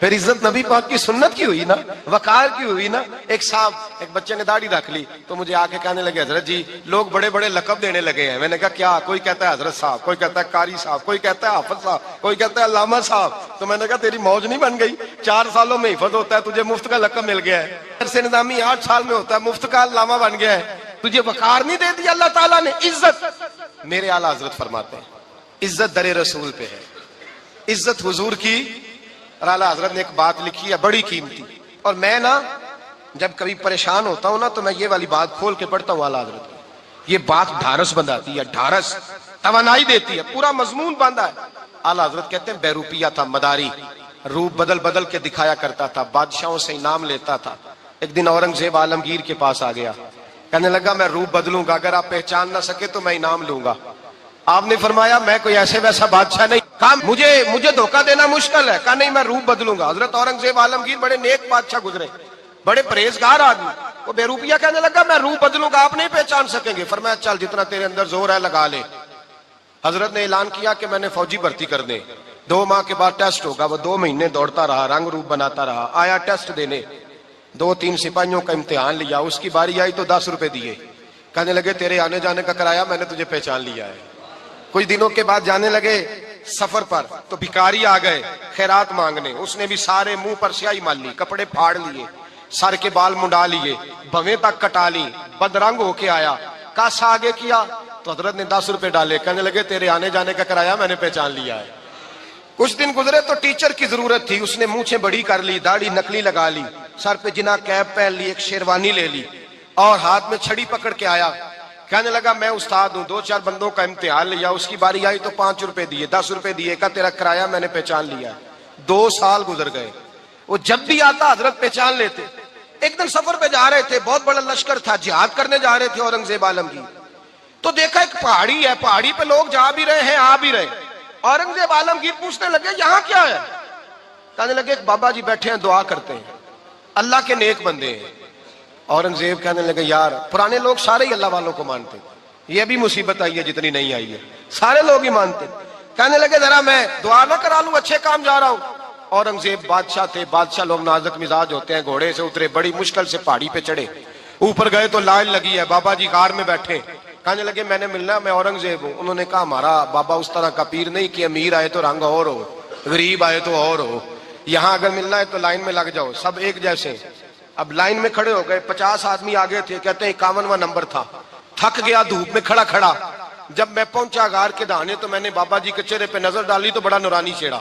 پھر عزت نبی پاک کی سنت کی ہوئی نا, وقار کی ہوئی نا. ایک صاحب, ایک بچے نے داڑھی رکھ لی تو مجھے آ کے کہنے لگے حضرت جی لوگ بڑے بڑے لقب دینے لگے ہیں. میں نے کہا کیا؟ کوئی کہتا ہے حضرت صاحب, کوئی کہتا ہے قاری صاحب, کوئی کہتا ہے حافظ صاحب, کوئی کہتا ہے علامہ صاحب. تو میں نے کہا تیری موج نہیں بن گئی, 4 سالوں میں حفظ ہوتا ہے, تجھے مفت کا لقب مل گیا ہے. سے نظامی 8 سال میں ہوتا ہے, مفت کا علامہ بن گیا ہے, تجھے وقار نہیں دے دیا اللہ تعالیٰ نے. عزت میرے اعلیٰ حضرت فرماتے ہیں عزت در رسول پہ ہے, عزت حضور کی. اور اعلیٰ حضرت نے ایک بات لکھی ہے بڑی قیمتی, اور میں نا جب کبھی پریشان ہوتا ہوں نا تو میں یہ والی بات کھول کے پڑھتا ہوں اعلیٰ حضرت کی. یہ بات ڈھارس بندھاتی ہے, ڈھارس, توانائی دیتی ہے, پورا مضمون باندھا ہے. اعلیٰ حضرت کہتے ہیں بیروپیہ تھا, مداری, روپ بدل بدل کے دکھایا کرتا تھا, بادشاہوں سے انعام لیتا تھا. ایک دن اورنگزیب عالمگیر کے پاس آ گیا, کہنے لگا میں روپ بدلوں گا, اگر آپ پہچان نہ سکے تو میں انعام لوں گا. آپ نے فرمایا میں کوئی ایسے ویسا بادشاہ نہیں, کہا مجھے دھوکہ دینا مشکل ہے, کہا نہیں میں روپ بدلوں گا. حضرت اورنگزیب عالمگیر بڑے نیک بادشاہ گزرے, بڑے پرہیزگار آدمی. وہ بے روپیہ کہنے لگا میں روح بدلوں گا آپ نہیں پہچان سکیں گے. فرمایا چل جتنا تیرے اندر زور ہے لگا لے. حضرت نے اعلان کیا کہ میں نے فوجی بھرتی کر دیں. 2 ماہ کے بعد ٹیسٹ ہوگا. وہ 2 مہینے دوڑتا رہا, رنگ روپ بناتا رہا. آیا ٹیسٹ دینے, 2-3 سپاہیوں کا امتحان لیا. اس کی باری آئی تو 10 روپے دیے. کہنے لگے تیرے آنے جانے کا کرایہ میں نے تجھے پہچان لیا ہے. کچھ دنوں کے بعد جانے لگے سفر پر تو بھکاری آ گئے خیرات مانگنے. اس نے بھی سارے منہ پر سیاہی مال لی, کپڑے پھاڑ لیے, سر کے بال منڈا لیے, بھویں تک کٹا لی, بدرنگ ہو کے آیا. کاسا آگے کیا تو حضرت نے 10 روپے ڈالے. کہنے لگے تیرے آنے جانے کا کرایہ میں نے پہچان لیا ہے. کچھ دن گزرے تو ٹیچر کی ضرورت تھی. اس نے مونچھیں بڑی کر لی, داڑھی نکلی لگا لی, سر پہ جنا کیپ پہن لی, ایک شیروانی لے لی اور ہاتھ میں چھڑی پکڑ کے آیا. کہنے لگا میں استاد ہوں. 2-4 بندوں کا امتحان لیا. اس کی باری آئی تو 5 روپے دیے, 10 روپے دیے. کہا تیرا کرایہ میں نے پہچان لیا. 2 سال گزر گئے. وہ جب بھی آتا حضرت پہچان لیتے. ایک دن سفر پہ جا رہے تھے, بہت بڑا لشکر تھا, جہاد کرنے جا رہے تھے اورنگزیب عالمگیر. تو دیکھا ایک پہاڑی ہے, پہاڑی پہ لوگ جا بھی رہے ہیں آ بھی رہے. اورنگزیب عالمگیر پوچھنے لگے یہاں کیا ہے. کہنے لگے ایک بابا جی بیٹھے ہیں دعا کرتے ہیں, اللہ کے نیک بندے ہیں. اورنگزیب کہنے لگے یار پرانے لوگ سارے ہی اللہ والوں کو مانتے, یہ بھی مصیبت آئی ہے جتنی نہیں آئی ہے, سارے لوگ ہی مانتے. کہنے لگے ذرا میں دعا نہ کرا لوں, اچھے کام جا رہا ہوں. اورنگزیب بادشاہ تھے, بادشاہ لوگ نازک مزاج ہوتے ہیں. گھوڑے سے اترے, بڑی مشکل سے پہاڑی پہ چڑھے, اوپر گئے تو لائن لگی ہے. بابا جی کار میں بیٹھے. کہنے لگے میں نے ملنا, میں اورنگزیب ہوں. انہوں نے کہا ہمارا بابا اس طرح کا پیر نہیں کہ امیر آئے تو رنگ اور ہو, غریب آئے تو اور ہو. یہاں اگر ملنا ہے تو لائن میں لگ جاؤ, سب ایک جیسے. اب لائن میں کھڑے ہو گئے. 50 آدمی آگے تھے. کہتے ہیں 51واں نمبر تھا. تھک گیا دھوپ میں کھڑا کھڑا. جب میں پہنچا غار کے دہانے تو میں نے بابا جی کے چہرے پہ نظر ڈالی تو بڑا نورانی چہرہ,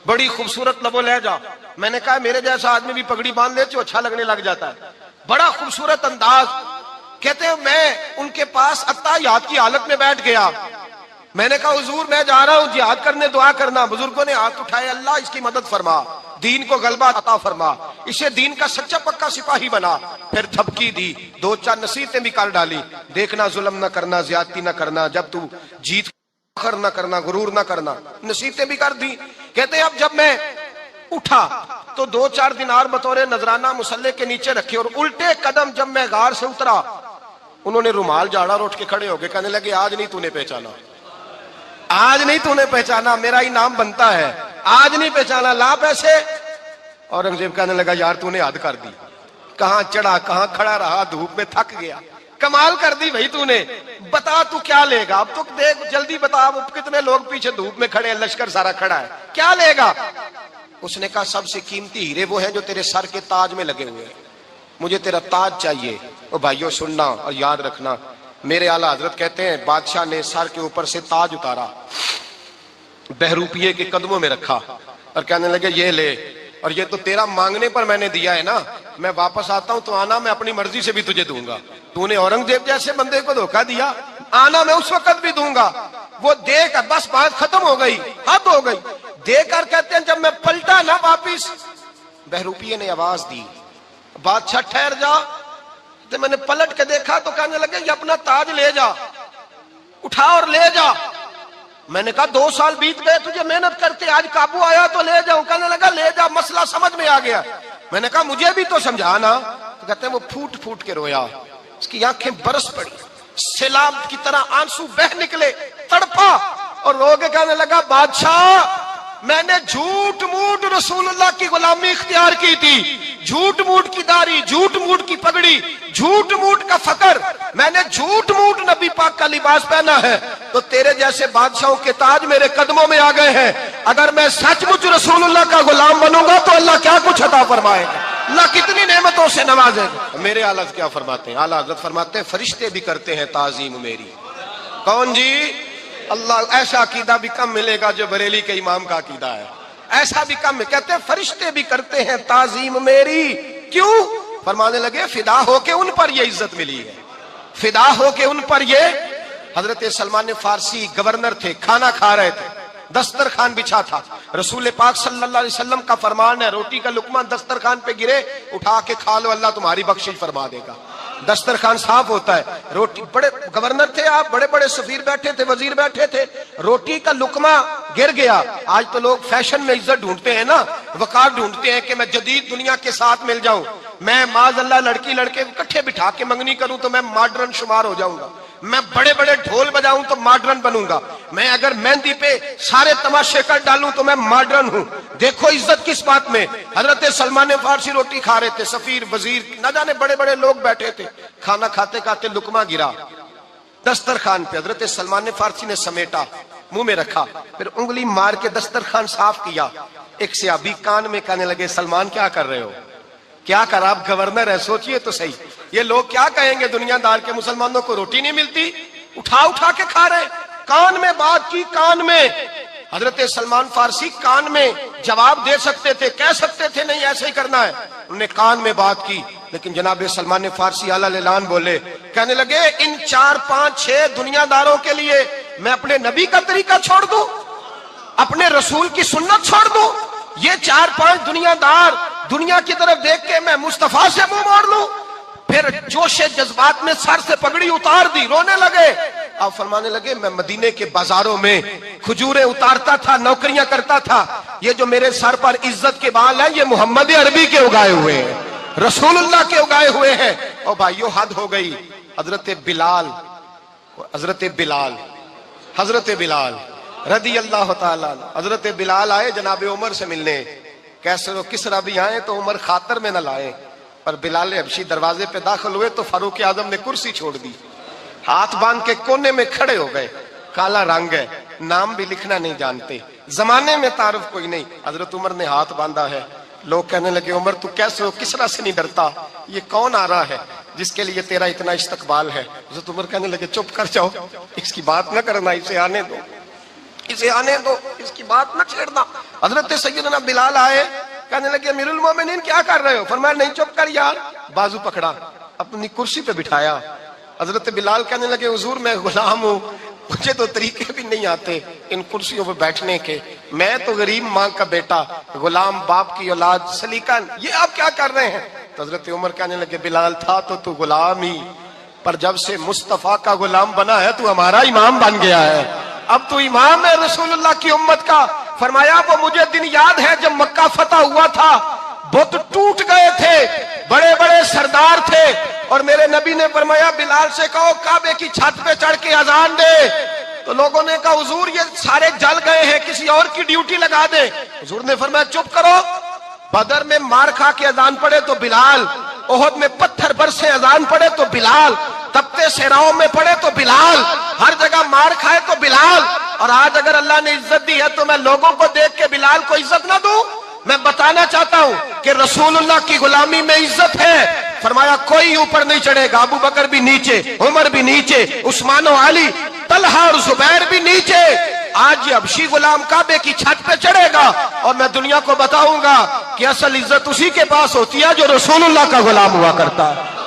بڑی خوبصورت لب و لہجہ. میں نے کہا میرے جیسا آدمی بھی پگڑی باندھ لے تو اچھا لگنے لگ جاتا ہے, بڑا خوبصورت انداز. کہتے ہیں میں ان کے پاس اتحیات کی حالت میں بیٹھ گیا. میں نے کہا حضور میں جا رہا ہوں جہاد کرنے, دعا کرنا. بزرگوں نے ہاتھ اٹھائے, اللہ اس کی مدد فرما, دین کو غلبہ عطا فرما, اسے دین کا سچا پکا سپاہی بنا. پھر تھپکی دی, 2-4 نصیحتیں بھی کر ڈالی. دیکھنا ظلم نہ کرنا, زیادتی نہ کرنا, جب تو جیت فخر نہ کرنا, غرور نہ کرنا. نصیحتیں بھی کر دی. کہتے ہیں اب جب میں اٹھا تو 2-4 دینار بطور نذرانہ مسلح کے نیچے رکھے, اور الٹے قدم جب میں غار سے اترا انہوں نے رومال جھاڑا اور اٹھ کے کھڑے ہو گئے. کہنے لگے آج نہیں تو نے پہچانا, آج نہیں تو نے پہچانا, میرا انعام بنتا ہے, آج نہیں پہچانا, لا پیسے. اورنگزیب کہنے لگا یار تو نے حد کر دی, کہاں چڑھا کہاں کھڑا رہا, دھوپ میں تھک گیا, کمال کر دی بھائی تو نے. بتا تو کیا لے گا, اب تو دیکھ جلدی بتا, اب کتنے لوگ پیچھے دھوپ میں کھڑے ہیں, لشکر سارا کھڑا ہے, کیا لے گا. اس نے کہا سب سے قیمتی ہیرے وہ ہیں جو تیرے سر کے تاج میں لگے ہوئے ہیں, مجھے تیرا تاج چاہیے. او بھائیو سننا اور یاد رکھنا, میرے اعلیٰ حضرت کہتے ہیں بادشاہ نے سر کے اوپر سے تاج اتارا, بہروپیے کے قدموں میں رکھا اور کہنے لگے یہ لے, اور یہ تو تیرا مانگنے پر میں نے دیا ہے نا, میں واپس آتا ہوں تو آنا میں اپنی مرضی سے بھی تجھے دوں گا. تو نے اورنگزیب جیسے بندے کو دھوکہ دیا, آنا میں اس وقت بھی دوں گا. وہ دے کر بس بات ختم ہو گئی, حد ہو گئی. دے کر کہتے ہیں جب میں پلٹا نا واپس, بہروپیے نے آواز دی بادشاہ ٹھہر جا. تو میں نے پلٹ کے دیکھا تو کہنے لگے یہ اپنا تاج لے جا, اٹھا اور لے جا. میں نے کہا 2 سال بیت گئے تجھے محنت کرتے, آج قابو آیا تو لے جاؤں. کہنے لگا لے جا, مسئلہ سمجھ میں آ گیا. میں نے کہا مجھے بھی تو سمجھانا. تو کہتے ہیں وہ پھوٹ پھوٹ کے رویا, اس کی آنکھیں برس پڑی, سیلاب کی طرح آنسو بہ نکلے, تڑپا اور رو کے کہنے لگا بادشاہ میں نے جھوٹ موٹ رسول اللہ کی غلامی اختیار کی تھی, جھوٹ موٹ کی داڑھی, جھوٹ موٹ کی پگڑی, جھوٹ موٹ کا فقر, میں نے جھوٹ موٹ نبی پاک کا لباس پہنا ہے, تو تیرے جیسے بادشاہوں کے تاج میرے قدموں میں آ گئے ہیں. اگر میں سچ مچ رسول اللہ کا غلام بنوں گا تو اللہ کیا کچھ عطا فرمائے گا, اللہ کتنی نعمتوں سے نوازے گا. میرے اعلیٰ کیا فرماتے ہیں, اعلیٰ حضرت فرماتے ہیں فرشتے بھی کرتے ہیں تعظیم میری. کون جی, اللہ. ایسا عقیدہ بھی کم ملے گا جو بریلی کے امام کا عقیدہ ہے, ایسا بھی کم. کہتے ہیں فرشتے بھی کرتے ہیں تعظیم میری. کیوں؟ فرمانے لگے فدا ہو کے ان پر یہ عزت ملی ہے, فدا ہو کے ان پر یہ. حضرت سلمان فارسی گورنر تھے, کھانا کھا رہے تھے, دسترخوان بچھا تھا. رسول پاک صلی اللہ علیہ وسلم کا فرمان ہے روٹی کا لقمہ دسترخوان پہ گرے اٹھا کے کھا لو, اللہ تمہاری بخشش فرما دے گا. دسترخوان صاف ہوتا ہے. روٹی, بڑے گورنر تھے آپ, بڑے بڑے سفیر بیٹھے تھے, وزیر بیٹھے تھے, روٹی کا لقمہ گر گیا. آج تو لوگ فیشن میں عزت ڈھونڈتے ہیں نا, وقار ڈھونڈتے ہیں کہ میں جدید دنیا کے ساتھ مل جاؤں. میں معاذ اللہ لڑکی لڑکے کو کٹھے بٹھا کے منگنی کروں تو میں ماڈرن شمار ہو جاؤں گا، میں بڑے بڑے ڈھول بجاؤں تو ماڈرن بنوں گا، میں اگر مہندی پہ سارے تماشے کر ڈالوں تو میں ماڈرن ہوں۔ دیکھو عزت کس بات میں، حضرت سلمان فارسی روٹی کھا رہے تھے، سفیر وزیر نہ جانے بڑے بڑے لوگ بیٹھے تھے، کھانا کھاتے کھاتے لقمہ گرا دسترخوان پہ، حضرت سلمان فارسی نے سمیٹا منہ میں رکھا، پھر انگلی مار کے دسترخوان صاف کیا۔ ایک صحابی کان میں کہنے لگے سلمان کیا کر رہے ہو، کیا کر، آپ گورنر ہے، سوچئے تو صحیح، یہ لوگ کیا کہیں گے دنیا دار کے مسلمانوں کو روٹی نہیں ملتی، اٹھا اٹھا کے کھا رہے، کان میں بات کی، کان میں۔ حضرت سلمان فارسی کان میں جواب دے سکتے تھے، کہہ سکتے تھے نہیں ایسے ہی کرنا ہے، انہوں نے کان میں بات کی، لیکن جناب سلمان فارسی اعلیٰ الاعلان بولے، کہنے لگے ان 4 5 6 دنیا داروں کے لیے میں اپنے نبی کا طریقہ چھوڑ دوں، اپنے رسول کی سنت چھوڑ دوں، یہ 4 5 دنیا دار دنیا کی طرف دیکھ کے میں مصطفیٰ سے منہ موڑ لوں؟ پھر جوش جذبات میں سر سے پگڑی اتار دی، رونے لگے۔ آپ فرمانے لگے میں مدینے کے بازاروں میں کھجوریں اتارتا تھا، نوکریاں کرتا تھا، یہ جو میرے سر پر عزت کے بال ہیں یہ محمد عربی کے اگائے ہوئے ہیں، رسول اللہ کے اگائے ہوئے ہیں۔ اور بھائیو حد ہو گئی، حضرت بلال رضی اللہ تعالیٰ، حضرت بلال آئے جناب عمر سے ملنے، کیسے وہ کسرا بھی آئے تو عمر خاطر میں نہ لائے، پر بلال حبشی دروازے پہ داخل ہوئے تو فاروق اعظم نے کرسی چھوڑ دی، ہاتھ باندھ کے کونے میں کھڑے ہو گئے، کالا رنگ ہے، نام بھی لکھنا نہیں جانتے، زمانے میں تعارف کوئی نہیں، حضرت عمر نے ہاتھ باندھا ہے، لوگ کہنے لگے عمر تو کیسے ہو، کسرا سے نہیں ڈرتا، یہ کون آ رہا ہے جس کے لیے تیرا اتنا استقبال ہے؟ حضرت عمر کہنے لگے چپ کر جاؤ، اس کی بات نہ کرنا، اسے آنے دو، اسے آنے دو، اس کی بات نہ چھیڑنا۔ حضرت سیدنا بلال آئے، کہنے لگے امیر المومنین کیا کر رہے ہو؟ فرمایا نہیں چپ کر یار، بازو پکڑا، اپنی کرسی پہ بٹھایا۔ حضرت بلال کہنے لگے حضور میں غلام ہوں، مجھے تو طریقے بھی نہیں آتے ان کرسیوں پہ بیٹھنے کے، میں تو غریب ماں کا بیٹا، غلام باپ کی اولاد، سلیقہ، یہ آپ کیا کر رہے ہیں؟ تو حضرت عمر کہنے لگے بلال تھا تو غلام ہی، پر جب سے مصطفیٰ کا غلام بنا ہے تو ہمارا امام بن گیا ہے، اب تو امام ہے رسول اللہ کی امت کا۔ فرمایا وہ مجھے دن یاد ہے جب مکہ فتح ہوا تھا، بت ٹوٹ گئے تھے، بڑے بڑے سردار تھے، اور میرے نبی نے فرمایا بلال سے کہو کعبے کی چھت پہ چڑھ کے اذان دے، تو لوگوں نے کہا حضور یہ سارے جل گئے ہیں، کسی اور کی ڈیوٹی لگا دیں۔ حضور نے فرمایا چپ کرو، بدر میں مار کھا کے اذان پڑے تو بلال، احد میں پتھر برسے اذان پڑے تو بلال، تپتے صحراؤں میں پڑے تو بلال، ہر جگہ مار کھائے تو بلال، اور آج اگر اللہ نے عزت دی ہے تو میں لوگوں کو دیکھ کے بلال کو عزت نہ دوں؟ میں بتانا چاہتا ہوں کہ رسول اللہ کی غلامی میں عزت ہے۔ فرمایا کوئی اوپر نہیں چڑھے گا، ابو بکر بھی نیچے، عمر بھی نیچے، عثمان و علی، طلحہ اور زبیر بھی نیچے۔ آج یہ حبشی غلام کعبے کی چھت پہ چڑھے گا اور میں دنیا کو بتاؤں گا کہ اصل عزت اسی کے پاس ہوتی ہے جو رسول اللہ کا غلام ہوا کرتا ہے۔